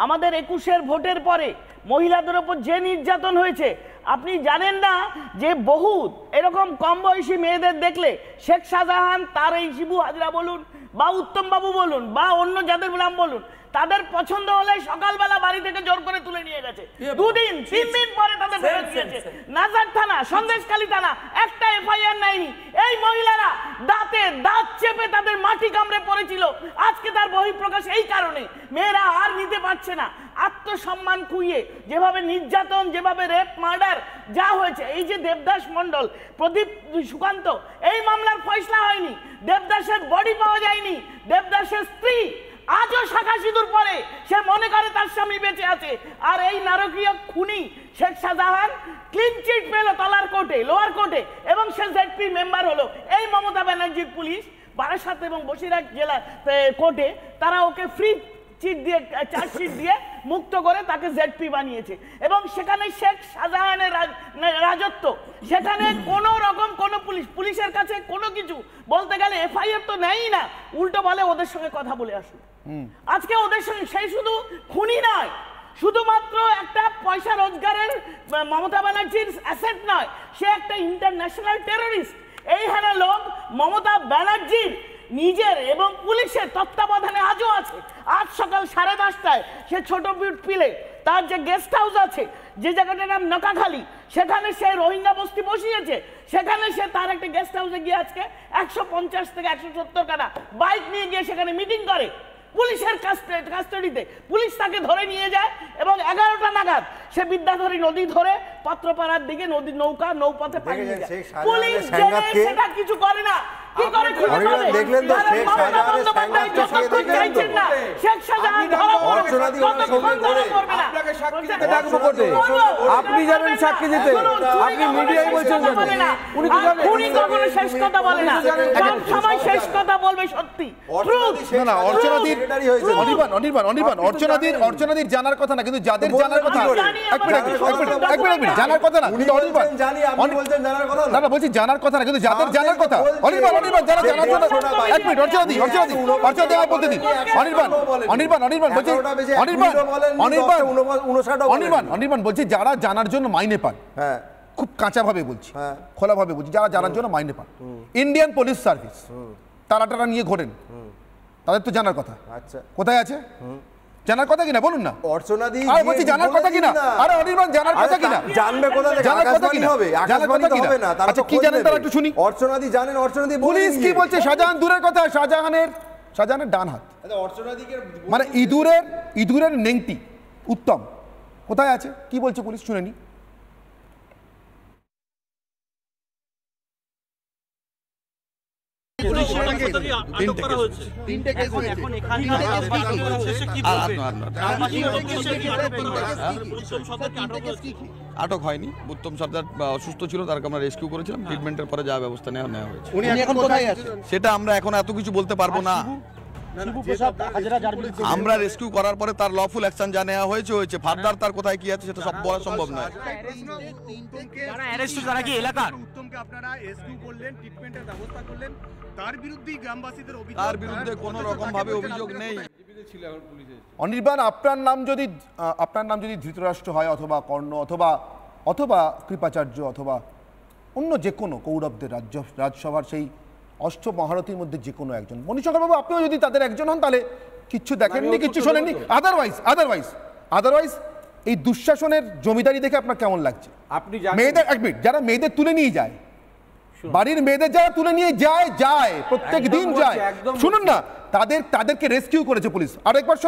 আমাদের 21-এর ভোটের পরে মহিলাদের উপর যে নির্যাতন হয়েছে, আপনি জানেন না যে বহুত এরকম কম বয়সী মেয়েদের দেখলে শেখ শাহজাহান, তার এই শিবু হাজরা বলুন বা উত্তম বাবু বলুন বা অন্য যাদের নাম বলুন, তাদের পছন্দ হলে সকালবেলা বাড়ি থেকে জোর করে তুলে নিয়ে গেছে, 2 দিন 3 দিন পরে তাদের ফেরত দিয়েছে। নাজার থানা, সন্দেশখালী থানা একটা এফআইআর নেয়নি। এই মহিলারা দাঁতে দাঁত চেপে তাদের মাটি কামড়ে পড়েছিল। আজকে তার বহিঃপ্রকাশ এই কারণে, মেয়েরা আর নিতে পারছে না। আত্মসম্মান খুইয়ে যেভাবে নির্যাতন, যেভাবে রেপ, মার্ডার যা হয়েছে, এই যে দেবদাস মণ্ডল, প্রদীপ সুকান্ত, এই মামলার ফয়সলা হয়নি, দেবদাসের বডি পাওয়া যায়নি, দেবদাসের স্ত্রী আজও শাখা সিঁদুর পরে সে মনে করে তার স্বামী বেঁচে আছে। আর এই নারকীয় খুনি শেখ শাহজাহান ক্লিন চিট পেল তলার কোর্টে, লোয়ার কোর্টে, এবং সে জেডপি মেম্বার হলো। এই মমতা ব্যানার্জির পুলিশ বারাসাত এবং বসিরহাট জেলা কোর্টে তারা ওকে ফ্রি চিট দিয়ে, চার্জশিট দিয়ে মুক্ত করে তাকে জেডপি বানিয়েছে। এবং সেখানে শেখ শাহজাহানের রাজত্ব, সেখানে কোনো রকম কোনো পুলিশের কাছে কোনো কিছু বলতে গেলে এফআইআর তো নেয়ই না, উল্টো বলে ওদের সঙ্গে কথা বলে আসুন। আজকে ওদের সঙ্গে সেই শুধু খুনি নয়, শুধুমাত্র একটা পয়সা রোজগারের মমতা ব্যানার্জির অ্যাসেট নয়, সে একটা ইন্টারন্যাশনাল টেররিস্ট। এইখানে লোক মমতা ব্যানার্জির নিজের এবং পুলিশের তত্ত্বাবধানে আজও আছে। আজ সকাল 10:30টায় সে ছোট পিলে তার যে গেস্ট হাউস আছে, যে জায়গাটার নাম নকাখালী, সেখানে সে রোহিঙ্গা বস্তি বসিয়েছে। সেখানে সে তার একটা গেস্ট হাউসে গিয়ে আজকে 150 থেকে 170 কাটা বাইক নিয়ে গিয়ে সেখানে মিটিং করে। পুলিশের কাস্টাডিতে। পুলিশ তাকে ধরে নিয়ে যায় এবং 11টা নাগাদ সে বিদ্যাধরী নদী ধরে পাত্রপাড়ার দিকে নৌপথে পালিয়ে যায়। পুলিশ সেটা কিছু করে না। কি করে খুঁজে পাবে? দেখলেন তো শেখ শাহজাহানের যতক্ষণ চাইছেন না শেখ শাহজাহান ধরা পড়বে ততক্ষণ ধরা পড়বে না। আপনাকে সাক্ষী দিতে ডাকবো কোর্টে, আপনি যাবেন সাক্ষী দিতে, আপনি মিডিয়ায় বলছেন না। উনি তো জানেন উনি কখনো শেষ কথা বলে না, সব সময় শেষ কথা বলবে সত্যি। না না, অর্চনাদির জানার কথা না, কিন্তু যাদের জানার কথা এক মিনিট জানার কথা না, কিন্তু না না বলছি জানার কথা না, কিন্তু যাদের জানার কথা অনির্বাণ যারা জানার কথা এক মিনিট অর্চনাদি আমায় বলতে দিন। অনির্বাণ বলছি যারা জানার জন্য মাইনে পান, খুব কাঁচা ভাবে বলছি, খোলা ভাবে বলছি, যারা জানার জন্য মাইনে পান, ইন্ডিয়ান পুলিশ সার্ভিস তারা নিয়ে ঘোরেন, তাদের তো জানার কথা। আচ্ছা, কোথায় আছে জানার কথা কিনা বলুন না। অর্চনাদি বলছি জানার কথা কিনা? আরে অনির্বাণ জানার কথা কিনা? জানবে কোথা থেকে? আকাশবাণী হবে, আকাশবাণী তো হবে না। আচ্ছা কি জানেন তারা একটু শুনি। অর্চনাদি জানেন, অর্চনাদি পুলিশ কি বলছে? শাহজাহান দূরের কথা, শাহজাহানের ডান হাত, মানে ইঁদুরের নেংটি উত্তম কোথায় আছে কি বলছে পুলিশ শুনে নি। আটক হয়নি, উত্তম সর্দার অসুস্থ ছিল, তারকে আমরা রেস্কিউ করেছিলাম, ট্রিটমেন্টের পরে যা ব্যবস্থা নেওয়া হয়েছে সেটা আমরা এখন এত কিছু বলতে পারবো না। আমরা রেস্কিউ করার পরে তার লফুল অ্যাকশন যা নেওয়া হয়েছে, ফার্দার তার কোথায় কি আছে সেটা সব বলা সম্ভব নয়। তার বিরুদ্ধে কোনো রকম ভাবে অভিযোগ নেই। অনির্বাণ আপনার নাম যদি ধৃতরাষ্ট্র হয় অথবা কর্ণ অথবা কৃপাচার্য অথবা অন্য যে কোনো কৌরবদের রাজসভার সেই অষ্টমহারথীর মধ্যে যে কোনো একজন, মণিশঙ্কর বাবু আপনিও যদি তাদের একজন হন তাহলে কিচ্ছু দেখেননি, কিচ্ছু শোনেননি। আদারওয়াইজ এই দুঃশাসনের জমিদারি দেখে আপনার কেমন লাগছে? আপনি মেয়েদের এক মিনিট, যারা মেয়েদের তুলে নিয়ে যায়, বাড়ির মেয়েদের যারা তুলে নিয়ে যায় প্রত্যেক দিন যায়, শুনুন না, তাদেরকে রেস্কিউ করেছে পুলিশ। আরেকবার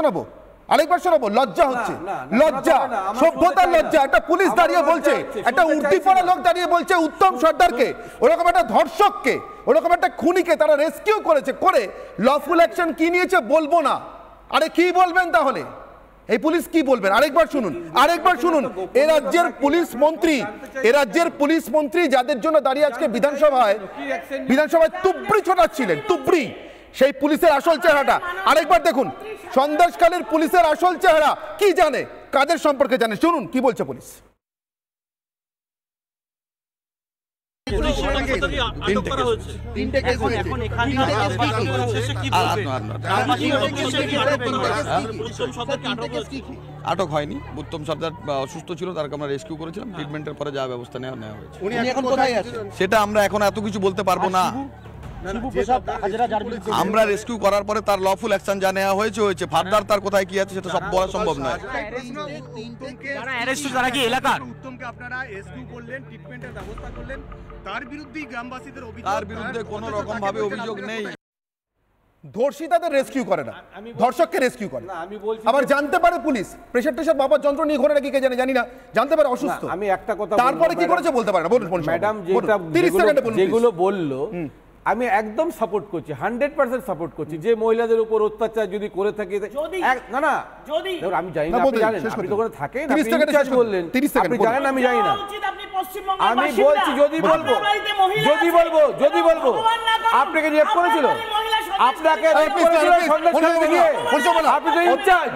শোনাবো, লজ্জা হচ্ছে, লজ্জা, সভ্যতার লজ্জা। একটা পুলিশ দাঁড়িয়ে বলছে, একটা উর্দি পরা লোক দাঁড়িয়ে বলছে উত্তম সর্দারকে, ওরকম একটা ধর্ষককে, ওরকম একটা খুনিকে তারা রেস্কিউ করেছে, করে লফুল অ্যাকশন কি নিয়েছে বলবো না। আরে কি বলবেন তাহলে? এই পুলিশ কি বলবেন? আরেকবার শুনুন। এ রাজ্যের পুলিশ মন্ত্রী যাদের জন্য দাঁড়িয়ে আজকে বিধানসভায় তুবড়ি ছোটাচ্ছিলেন, তুবড়ি, সেই পুলিশের আসল চেহারাটা আরেকবার দেখুন। সন্দেশখালীর পুলিশের আসল চেহারা কি জানে, কাদের সম্পর্কে জানে, শুনুন কি বলছে পুলিশ। আটক হয়নি, উত্তম সর্দার অসুস্থ ছিল, তারকে আমরা রেস্কিউ করেছিলাম, ট্রিটমেন্টের পরে যা ব্যবস্থা নেওয়া হয়েছে সেটা আমরা এখন এত কিছু বলতে পারবো না। আমরা রেস্কিউ করার পরে তার লফুল অ্যাকশন যা নেওয়া হয়েছে, ফার্দার তার কোথায় কি আছে সেটা সব বলা সম্ভব নয়। তার বিরুদ্ধে কোনো রকম ভাবে অভিযোগ নেই। ধর্ষিতাদের রেস্কিউ করে না, ধর্ষককে রেস্কিউ করে। আবার জানতে পারে পুলিশ প্রেশার টেশার বাবার যন্ত্র নিয়ে ঘরে নাকি কে জানি না, জানতে পারে অসুস্থ। আমি একটা কথা, তারপরে কি করেছে বলতে পারে না। বলুন ম্যাডাম, যেগুলো বললো আমি একদম সাপোর্ট করছি, 100% সাপোর্ট করছি। যে মহিলাদের উপর অত্যাচার যদি করে থাকে, না আমি জানি না, আপনি জানেন, আপনি তো ওখানে থাকেন, আপনি বললেন, আপনি জানেন আমি জানি না। আমি বলছি যদি বলবো আপনাকে রেপ করেছিল, আপনাকে রেপ করেছিল সন্দেশখালীতে গিয়ে, আপনি তো ইনচার্জ,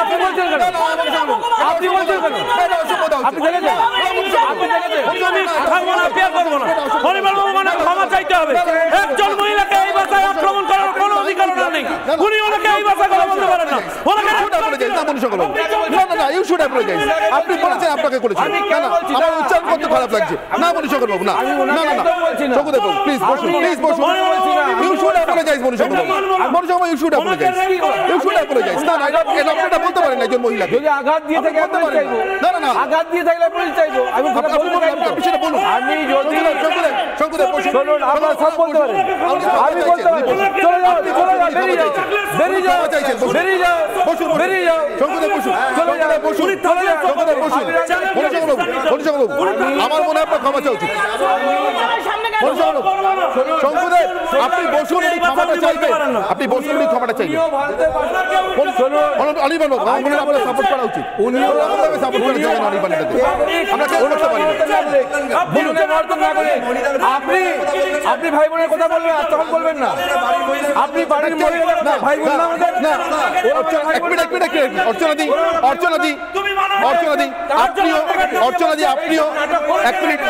আপনি বলছেন কেন? আপনি দেখেছেন? ক্ষমা চাইতে হবে। একজন মহিলাকে এই ভাষায় আক্রমণ করার কোন অধিকার নেই। উনি ওনাকে এই ভাষায় কথা বলতে পারেন না। You should apologise. আপনি বলেছেন আপনাকে করেছেন, না না আমার উচ্চারণ করতে খারাপ লাগছে, না মণিশঙ্কর বাবু, না না না শঙ্কুদেব বাবু প্লিজ বসুন, প্লিজ বসুন। You should apologize Manishankar babu, Manishankar babu you should apologise, you should apologise. না না এটা আপনারা বলতে পারেন না একজন মহিলা, যদি আঘাত দিয়ে থাকে আপনি চাইবো, না না না আঘাত দিয়ে থাকলে আপনি চাইবো, আমি কথা বলতে চাইবো, সেটা বলুন। আমি যদি শঙ্কুদেব বসুন, শুনুন আপনারা সব বলতে পারেন, আমি বলতে পারি, চলে যাও চলে যাও, বেরিয়ে যাও বেরিয়ে যাও বেরিয়ে যাও বসুন, বেরিয়ে যাও শঙ্কুদেব বসুন, চলে যাও বসুন, শঙ্কুদেব বসুন। মণিশঙ্কর বাবু, মণিশঙ্কর বাবু আমার মনে হয় আপনার ক্ষমা চাওয়া উচিত। শঙ্কুদেব আপনি বসুন, উনি ক্ষমাটা চাইবেন, আপনি বসুন, উনি ক্ষমাটা চাইবেন। অনির্বাণ বাবু আমার মনে হয় আপনার সাপোর্ট করা উচিত, উনিও আমাদের সাপোর্ট করে যাবেন অনির্বাণটাকে, আমরা কেউ করতে পারি না। আপনি ভাই বোনের কথা বলবেন আর তখন বলবেন না, আপনি বাড়ির মহিলা ভাই বোন না আমাদের না। অর্চনা দি আপনিও, অর্চনা দি আপনিও এক মিনিট,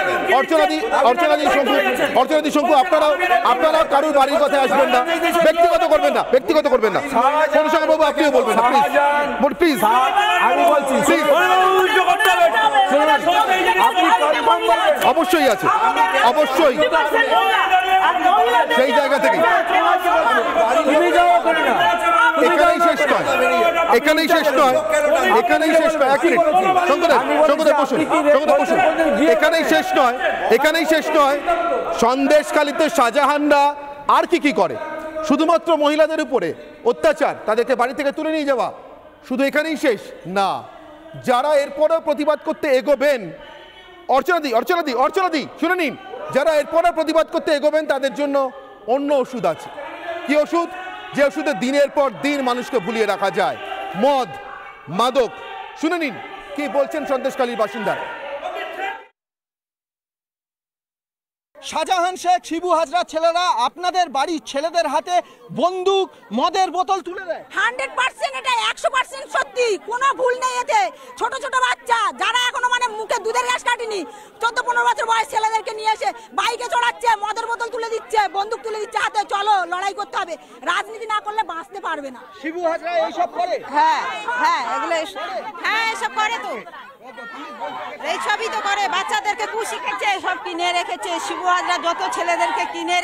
অর্চনা দি শঙ্কু আপনারাও কারোর বাড়ির কথা আসবেন না, ব্যক্তিগত করবেন না, ব্যক্তিগত করবেন না। মণিশঙ্কর বাবু আপনিও বলবেন না প্লিজ, আমি বলছি অবশ্যই আছে, অবশ্যই সেই জায়গা থেকে এখানেই শেষ নয়, এখানেই শেষ নয়, এখানেই শেষ নয়। এক মিনিট শঙ্কুদেব বসুন, শঙ্কুদেব বসুন। এখানেই শেষ নয়, এখানেই শেষ নয়। সন্দেশখালীতে শাহজাহানরা আর কি করে? শুধুমাত্র মহিলাদের উপরে অত্যাচার, তাদেরকে বাড়ি থেকে তুলে নিয়ে যাওয়া, শুধু এখানেই শেষ না। যারা এরপরেও প্রতিবাদ করতে এগোবেন, অর্চনা দি শুনে নিন, যারা এরপরে প্রতিবাদ করতে এগোবেন তাদের জন্য অন্য ওষুধ আছে। কি ওষুধ? যে ওষুধে দিনের পর দিন মানুষকে ভুলিয়ে রাখা যায়, মদ মাদক। শুনে নিন কি বলছেন সন্দেশখালীর বাসিন্দা। শাহজাহান শেখ, শিবু হাজরা ছেলেরা আপনাদের বাড়ির ছেলেদের হাতে বন্দুক, মদের বোতল তুলে দেয়। 100% এটা 100% সত্যি, কোনো ভুল নেই এতে। ছোট ছোট বাচ্চা যারা এখনো মানে মুখে দুধের গ্যাস কাটেনি, 14-15 বছর বয়স ছেলেদেরকে নিয়ে এসে বাইকে চড়াচ্ছে, মদের বোতল তুলে দিচ্ছে, বন্দুক তুলে দিচ্ছে হাতে, চলো লড়াই করতে হবে। রাজনীতি না করলে বাঁচতে পারবে না। শিবু হাজরা এইসব করে? হ্যাঁ এগুলো হ্যাঁ এসব করে তো, এই সবই তো করে। বাচ্চাদেরকে কু শিখেছে, সব কিনে রেখেছে শিবু হাজরা, যত ছেলেদেরকে কিনে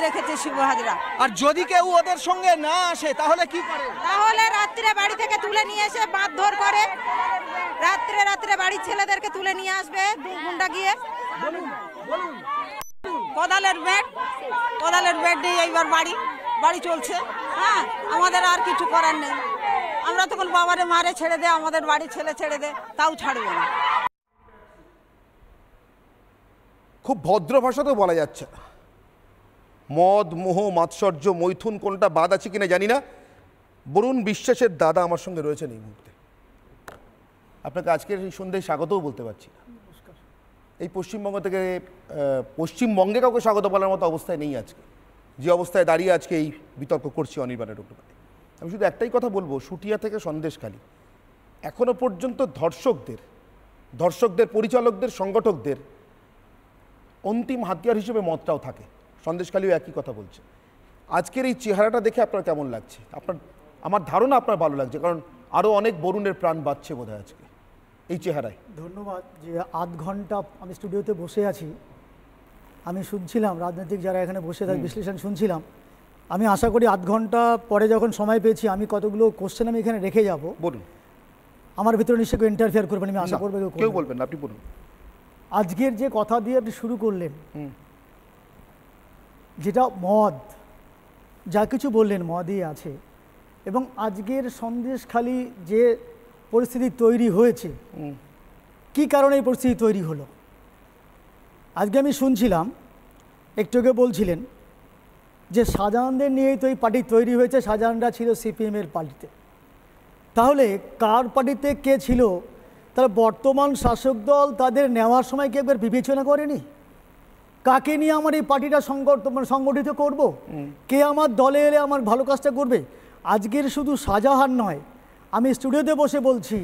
রেখেছে শিবু হাজরা। আর যদি কেউ ওদের সঙ্গে না আসে তাহলে কি করে? তাহলে রাত্রে বাড়ি থেকে তুলে নিয়ে এসে মারধর করে, রাত্রে বাড়ির ছেলেদেরকে তুলে নিয়ে আসবে গুন্ডা গিয়ে। কোদালের বেড নিয়ে এইবার বাড়ি চলছে। হ্যাঁ আমাদের আর কিছু করার নেই, আমরা তখন বাবারে মারে ছেড়ে দে, আমাদের বাড়ির ছেলে ছেড়ে দে, তাও ছাড়বে না। খুব ভদ্র ভাষাতেও বলা যাচ্ছে না। মদ, মোহ, মাৎসর্য, মৈথুন কোনটা বাদ আছে কিনা জানি না। বরুণ বিশ্বাসের দাদা আমার সঙ্গে রয়েছেন এই মুহূর্তে। আপনাকে আজকের এই সন্ধ্যায় স্বাগতও বলতে পারছি না। এই পশ্চিমবঙ্গ থেকে পশ্চিমবঙ্গে কাউকে স্বাগত বলার মতো অবস্থায় নেই আজকে, যে অবস্থায় দাঁড়িয়ে আজকে এই বিতর্ক করছি অনির্বাণ চট্টোপাধ্যায়। আমি শুধু একটাই কথা বলবো, শুটিয়া থেকে সন্দেশখালী এখনো পর্যন্ত ধর্ষকদের পরিচালকদের, সংগঠকদের অন্তিম হাতিয়ার হিসেবে মতটাও থাকে। সন্দেশখালীও একই কথা বলছে। আজকের এই চেহারাটা দেখে আপনার কেমন লাগছে? আমার ধারণা আপনার ভালো লাগছে, কারণ আরও অনেক বরুণের প্রাণ বাঁচছে বোধহয় আজকে এই চেহারায়। ধন্যবাদ। যে আধ ঘন্টা আমি স্টুডিওতে বসে আছি, আমি শুনছিলাম রাজনৈতিক যারা এখানে বসে তার বিশ্লেষণ শুনছিলাম। আমি আশা করি আধ ঘন্টা পরে যখন সময় পেয়েছি আমি কতগুলো কোশ্চেন আমি এখানে রেখে যাব। বলুন। আমার ভিতরে নিশ্চয়ই কেউ ইন্টারফেয়ার করবেন, আমি আশা করবো কেউ বলবেন না, আপনি বলুন। আজকের যে কথা দিয়ে আপনি শুরু করলেন, যেটা মদ, যা কিছু বললেন মদই আছে, এবং আজকের সন্দেশখালী যে পরিস্থিতি তৈরি হয়েছে, কি কারণে এই পরিস্থিতি তৈরি হলো? আজকে আমি শুনছিলাম, একটু আগে বলছিলেন যে শাহজাহানদের নিয়েই তো এই পার্টি তৈরি হয়েছে, শাহজাহানরা ছিল সিপিএমের পার্টিতে। তাহলে কার পার্টিতে কে ছিল? তাহলে বর্তমান শাসক দল তাদের নেওয়ার সময় কি একবার বিবেচনা করেনি? কাকে নিয়ে আমার এই পার্টিটা সংগঠিত করব, কে আমার দলে এলে আমার ভালো কাজটা করবে? আজকের শুধু শাহজাহান নয়, আমি স্টুডিওতে বসে বলছি,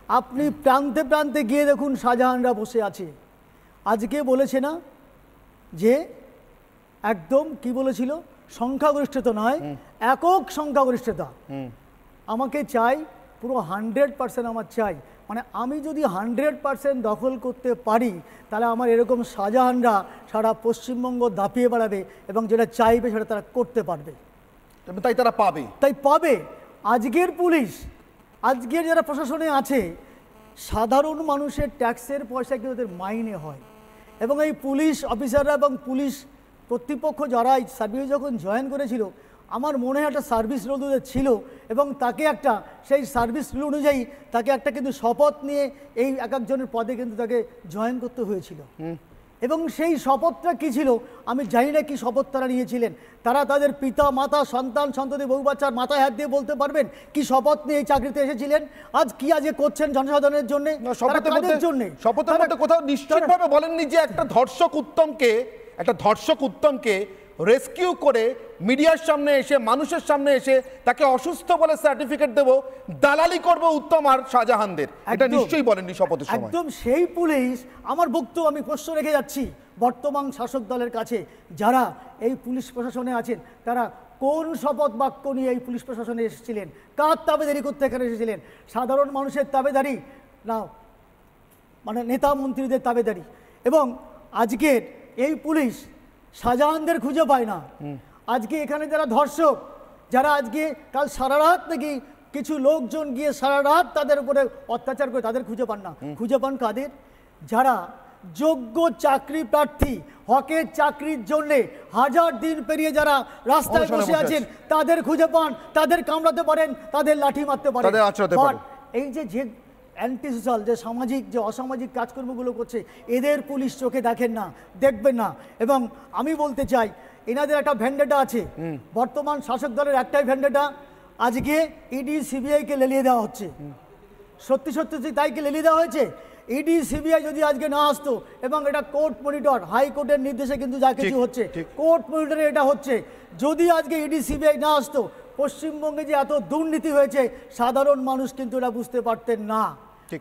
আপনি প্রান্তে প্রান্তে গিয়ে দেখুন শাহজাহানরা বসে আছে। আজকে বলেছে না যে একদম কি বলেছিল, সংখ্যাগরিষ্ঠতা নয়, একক সংখ্যাগরিষ্ঠতা। আমাকে চাই পুরো 100% আমার চাই। মানে আমি যদি 100% দখল করতে পারি তাহলে আমার এরকম শাহজাহানরা সারা পশ্চিমবঙ্গ দাপিয়ে বেড়াবে এবং যেটা চাইবে সেটা তারা করতে পারবে, তাই তারা পাবে, তাই পাবে। আজকের পুলিশ, আজকের যারা প্রশাসনে আছে, সাধারণ মানুষের ট্যাক্সের পয়সা কিন্তু ওদের মাইনে হয় এবং এই পুলিশ অফিসাররা এবং পুলিশ কর্তৃপক্ষ যারা এই সার্ভিস যখন জয়েন করেছিল, আমার মনে হয় একটা সার্ভিস রুল ছিল এবং তাকে একটা সেই সার্ভিস রুল অনুযায়ী তাকে একটা কিন্তু শপথ নিয়ে এই এক একজনের পদে কিন্তু তাকে জয়েন করতে হয়েছিল। এবং সেই শপথটা কী ছিল আমি জানি না কি শপথ তারা নিয়েছিলেন। তারা তাদের পিতা মাতা সন্তান সন্ততি বউ বাচ্চার মাথায় হাত দিয়ে বলতে পারবেন কি শপথ নিয়ে এই চাকরিতে এসেছিলেন, আজ কি আজকে করছেন জনসাধারণের জন্য? শপথের মধ্যে কোথাও নিশ্চিতভাবে বলেননি যে একটা ধর্ষক উত্তমকে রেস্কিউ করে মিডিয়ার সামনে এসে মানুষের সামনে এসে তাকে অসুস্থ বলে সার্টিফিকেট দেব, দালালি করব উত্তম আর শাহজাহানদের, এটা নিশ্চয়ই বলেননি শপথের সময়। একদম সেই পুলিশ। আমার বক্তব্য আমি প্রশ্ন রেখে যাচ্ছি বর্তমান শাসক দলের কাছে, যারা এই পুলিশ প্রশাসনে আছেন তারা কোন শপথ বাক্য নিয়ে এই পুলিশ প্রশাসনে এসেছিলেন? কার তাবেদারি করতে এখানে এসেছিলেন? সাধারণ মানুষের তাবেদারি না মানে নেতা মন্ত্রীদের তাবেদারি? এবং আজকের এই পুলিশ শাহজাহানদের খুঁজে পায় না। আজকে এখানে যারা ধর্ষক, যারা আজকে কাল সারা রাত নাকি কিছু লোকজন গিয়ে সারা রাত তাদের উপরে অত্যাচার করে, তাদের খুঁজে পান না। খুঁজে পান কাদের? যারা যোগ্য চাকরি প্রার্থী, হকের চাকরির জন্যে হাজার দিন পেরিয়ে যারা রাস্তায় বসে আছেন তাদের খুঁজে পান, তাদের কামড়াতে পারেন, তাদের লাঠি মারতে পারেন। এই যে অ্যান্টি সোশ্যাল যে সামাজিক যে অসামাজিক কাজকর্মগুলো করছে, এদের পুলিশ চোখে দেখেন না, দেখবেন না। এবং আমি বলতে চাই এনাদের একটা ভ্যান্ডেটা আছে, বর্তমান শাসক দলের একটাই ভ্যান্ডেটা, আজকে ইডি সিবিআইকে লেলিয়ে দেওয়া হচ্ছে। সত্যি সত্যি তাইকে লেলিয়ে দেওয়া হয়েছে। ইডি সিবিআই যদি আজকে না আসতো, এবং এটা কোর্ট মনিটর হাইকোর্টের নির্দেশে কিন্তু যা কিছু হচ্ছে কোর্ট মনিটরে এটা হচ্ছে, যদি আজকে ইডি সিবিআই না আসতো পশ্চিমবঙ্গে যে এত দুর্নীতি হয়েছে সাধারণ মানুষ কিন্তু এটা বুঝতে পারতেন না।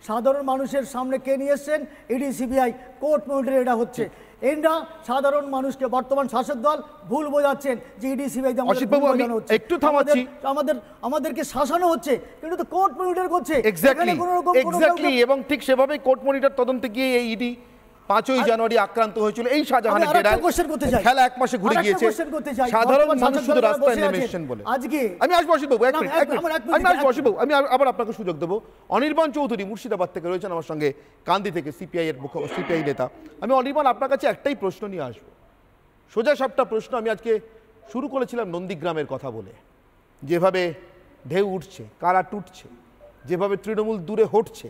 সাধারণ মানুষের সামনে কে নিয়ে এসছেন? ইডি সিবিআই, কোর্ট মনিটরে এটা হচ্ছে। এরা সাধারণ মানুষকে বর্তমান শাসক দল ভুল বোঝাচ্ছেন যে ইডি সিবিআই একটু থামাচ্ছি, আমাদেরকে শাসানো হচ্ছে, কিন্তু তো কোর্ট মনিটর করছে। এক্স্যাক্টলি, এবং ঠিক সেভাবে কোর্ট মনিটর তদন্তে গিয়ে এই ইডি 5ই জানুয়ারি আক্রান্ত হয়েছিল এই শাহজাহানের ডেরায়। খেলা এক মাসে ঘুরে গিয়েছে, সাধারণ মানুষ শুধু রাস্তায় নেমে এসেছেন বলে। আমি আসবো অসিতবাবু, আমি আবার আপনাকে সুযোগ দেবো। অনির্বাণ চৌধুরী মুর্শিদাবাদ থেকে রয়েছেন আমার সঙ্গে, কান্দি থেকে সিপিআই নেতা। আমি অনির্বাণ আপনার কাছে একটাই প্রশ্ন নিয়ে আসবো, সোজা সাপটা প্রশ্ন। আমি আজকে শুরু করেছিলাম নন্দীগ্রামের কথা বলে, যেভাবে ঢেউ উঠছে, কারা টুটছে, যেভাবে তৃণমূল দূরে হটছে,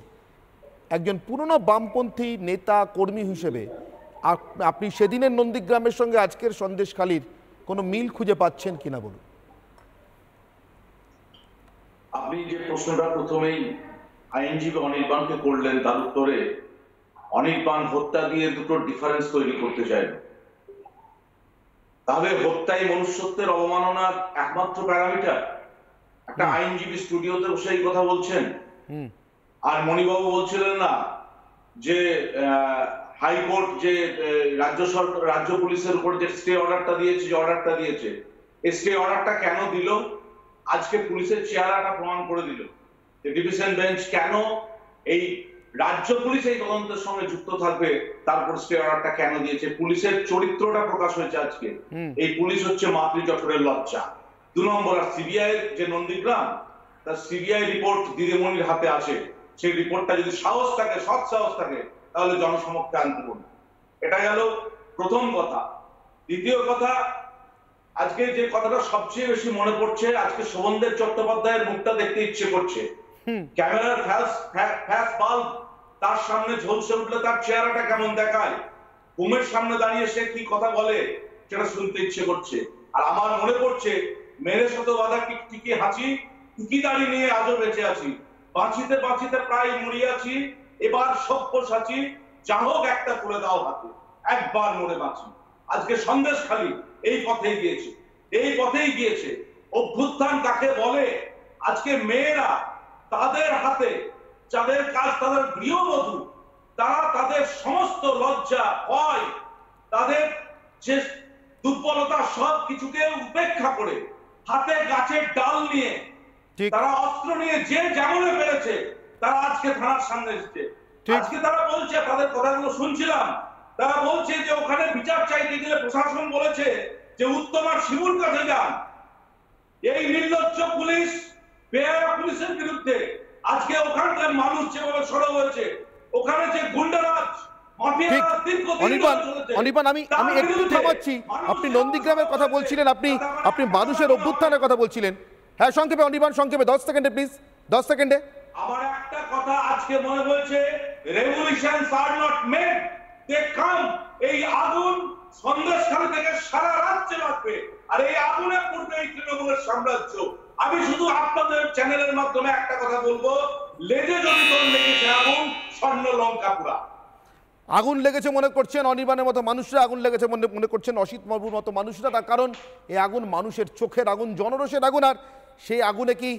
একজন পুরনো বামপন্থী নেতা কর্মী হিসেবে আপনি সেদিনের নন্দীগ্রামের সঙ্গে আজকের সন্দেশখালীর কোনো মিল খুঁজে পাচ্ছেন কিনা বলুন। আপনি যে প্রশ্নটা প্রথমেই আইনজীবী অনির্বাণকে করলেন, তার উত্তরে অনির্বাণ হত্যা দিয়ে দুটো ডিফারেন্স তৈরি করতে চাই। তাহলে হত্যাই মনুষ্যত্বের অবমাননার একমাত্র প্যারামিটার? একটা আইনজীবী স্টুডিওতে বসে এই কথা বলছেন, আর মণিবাবু বলছিলেন না যে হাইকোর্ট যে রাজ্য পুলিশের উপর যে স্টে অর্ডারটা দিয়েছে, এই স্টে অর্ডারটা কেন দিল? আজকে পুলিশের চেহারাটা প্রমাণ করে দিল। ডিভিশন বেঞ্চ কেন এই রাজ্য পুলিশ এই তদন্তের সঙ্গে যুক্ত থাকবে, তারপর স্টে অর্ডারটা কেন দিয়েছে। পুলিশের চরিত্রটা প্রকাশ হয়েছে আজকে। এই পুলিশ হচ্ছে মাতৃ জঠরের লজ্জা। 2 নম্বর, আর সিবিআই যে নন্দীগ্রাম, তার সিবিআই রিপোর্ট দিদিমণির হাতে আছে। সেই রিপোর্টটা যদি সাহস থাকে, সৎ সাহস থাকে, তাহলে জনসমক্ষে আনতে পারবে। এটা গেল প্রথম কথা। দ্বিতীয় কথা, আজকে যে কথাটা সবচেয়ে বেশি মনে পড়ছে, আজকে শোভনদেব চট্টোপাধ্যায়ের মুখটা দেখতে ইচ্ছে করছে। ক্যামেরার ফ্ল্যাশ বাল্ব তার সামনে ঝলসে উঠলে তার চেহারাটা কেমন দেখায়, ঘুমের সামনে দাঁড়িয়ে সে কি কথা বলে সেটা শুনতে ইচ্ছে করছে। আর আমার মনে পড়ছে মেরে শত বাধা টিকি হাঁচি, টুকি দাড়ি নিয়ে আজও বেঁচে আছি, বাঁচিতে বাঁচিতে প্রায় মরিয়াছি, এবার সভ্য সাচি, যা হোক একটা করে দাও হাতে, একবার মরে বাঁচি। আজকে সন্দেশখালী এই পথেই গিয়েছে। অভ্যুত্থান কাকে বলে? আজকে মেয়েরা তাদের হাতে, যাদের কাজ তাদের গৃহবধূ, তারা তাদের সমস্ত লজ্জা, ভয়, তাদের যে দুর্বলতা সব কিছুকে উপেক্ষা করে হাতে গাছের ডাল নিয়ে তারা অস্ত্র নিয়ে যে যেমনে পেরেছে তারা আজকে থানার সামনে এসেছে। আজকে তারা বলছে, তাদের কথাগুলো শুনছিলাম, তারা বলছে যে ওখানে বিচার চাইতে গেলে প্রশাসন বলেছে যে উত্তম আর শিবুর কাছে যান। এই নির্লজ্জ পুলিশ, বেহায়া পুলিশের বিরুদ্ধে আজকে ওখানকার মানুষ যেভাবে সরব হয়েছে, ওখানে যে গুন্ডারাজ, অনির্বাণ, আমি একটু থামাচ্ছি। আপনি নন্দীগ্রামের কথা বলছিলেন, আপনি মানুষের অভ্যুত্থানের কথা বলছিলেন। হ্যাঁ, সংক্ষেপে অনির্বাণ, সংক্ষেপে 10 সেকেন্ডে প্লিজ, 10 সেকেন্ডে। আমার একটা কথা আজকে মনে হয়েছে, রেভলিউশনস আর নট মেড, দে কাম। এই আগুন সন্দেশখালী থেকে সারা রাজ্যে লাগবে, আর এই আগুনে পড়বে এই তৃণমূলের সাম্রাজ্য। আমি শুধু আপনাদের চ্যানেলের মাধ্যমে একটা কথা বলবো, লেজে যদি তোর লেগেছে আগুন, স্বর্ণ লঙ্কা পুরা। আগুন লেগেছে মনে করছেন অনির্বাণের মতো মানুষরা, আগুন লেগেছে মনে করছেন অসিত বাবুর মতো মানুষরা। তার কারণ এই আগুন মানুষের চোখের আগুন, জনরোষের আগুন। আর সেই আগুনে কি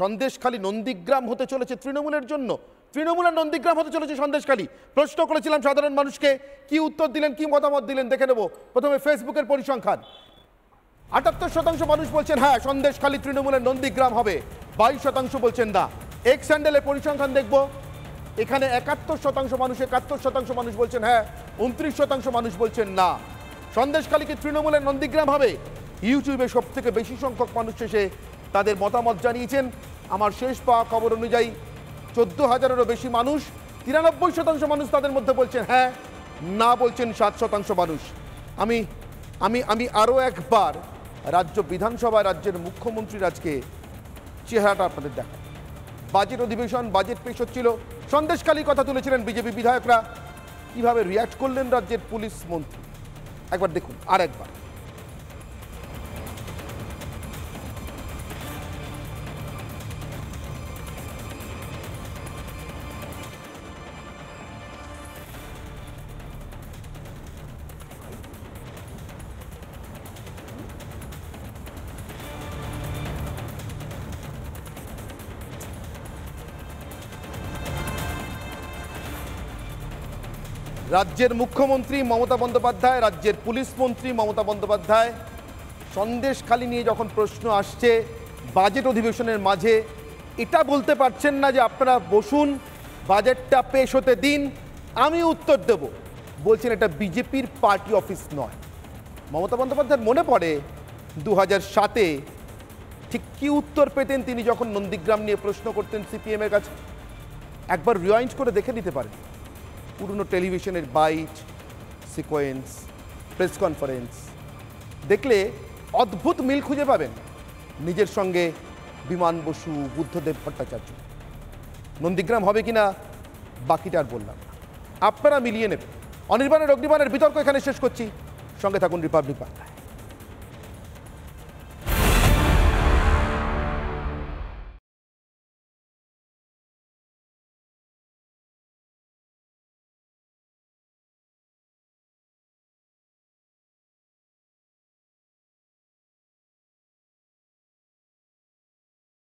সন্দেশখালী নন্দীগ্রাম হতে চলেছে তৃণমূলের জন্য? তৃণমূলের নন্দীগ্রাম হতে চলেছে সন্দেশখালী? প্রশ্ন করেছিলাম সাধারণ মানুষকে, কি উত্তর দিলেন, কি মতামত দিলেন দেখে নেব। প্রথমে ফেসবুকের পরিসংখ্যান। 78% মানুষ বলছেন হ্যাঁ সন্দেশখালী তৃণমূলের নন্দীগ্রাম হবে, 22% বলছেন না। এক্স হ্যান্ডেলের পরিসংখ্যান দেখব। এখানে 71% মানুষ, 71% মানুষ বলছেন হ্যাঁ, 29% মানুষ বলছেন না। সন্দেশখালী কি তৃণমূলের নন্দীগ্রাম হবে? ইউটিউবে সব থেকে বেশি সংখ্যক মানুষ এসে তাদের মতামত জানিয়েছেন। আমার শেষ পাওয়া খবর অনুযায়ী 14,000-এরও বেশি মানুষ, 93% মানুষ তাদের মধ্যে বলছেন হ্যাঁ, না বলছেন 7% মানুষ। আমি আরও একবার রাজ্য বিধানসভায় রাজ্যের মুখ্যমন্ত্রীর আজকে চেহারাটা আপনাদের দেখা। বাজেট অধিবেশন, বাজেট পেশ হচ্ছিল, সন্দেশখালীর কথা তুলেছিলেন বিজেপি বিধায়করা। কিভাবে রিয়াক্ট করলেন রাজ্যের পুলিশ মন্ত্রী একবার দেখুন, আর একবার। রাজ্যের মুখ্যমন্ত্রী মমতা বন্দ্যোপাধ্যায়, রাজ্যের পুলিশ মন্ত্রী মমতা বন্দ্যোপাধ্যায় সন্দেশখালী নিয়ে যখন প্রশ্ন আসছে বাজেট অধিবেশনের মাঝে, এটা বলতে পারছেন না যে আপনারা বসুন, বাজেটটা পেশ হতে দিন, আমি উত্তর দেব। বলছেন এটা বিজেপির পার্টি অফিস নয়। মমতা বন্দ্যোপাধ্যায়ের মনে পড়ে 2007-এ ঠিক কি উত্তর পেতেন তিনি যখন নন্দীগ্রাম নিয়ে প্রশ্ন করতেন সিপিএমের কাছে। একবার রিওয়াইন্ড করে দেখে নিতে পারেন পুরনো টেলিভিশনের বাইট, সিকোয়েন্স, প্রেস কনফারেন্স দেখলে অদ্ভুত মিল খুঁজে পাবেন নিজের সঙ্গে বিমান বসু, বুদ্ধদেব ভট্টাচার্য। নন্দীগ্রাম হবে কিনা বাকিটা আর বললাম না, আপনারা মিলিয়ে নেবেন। অনির্বাণের অগ্নিবাণের বিতর্ক এখানে শেষ করছি, সঙ্গে থাকুন রিপাবলিক বাংলায়।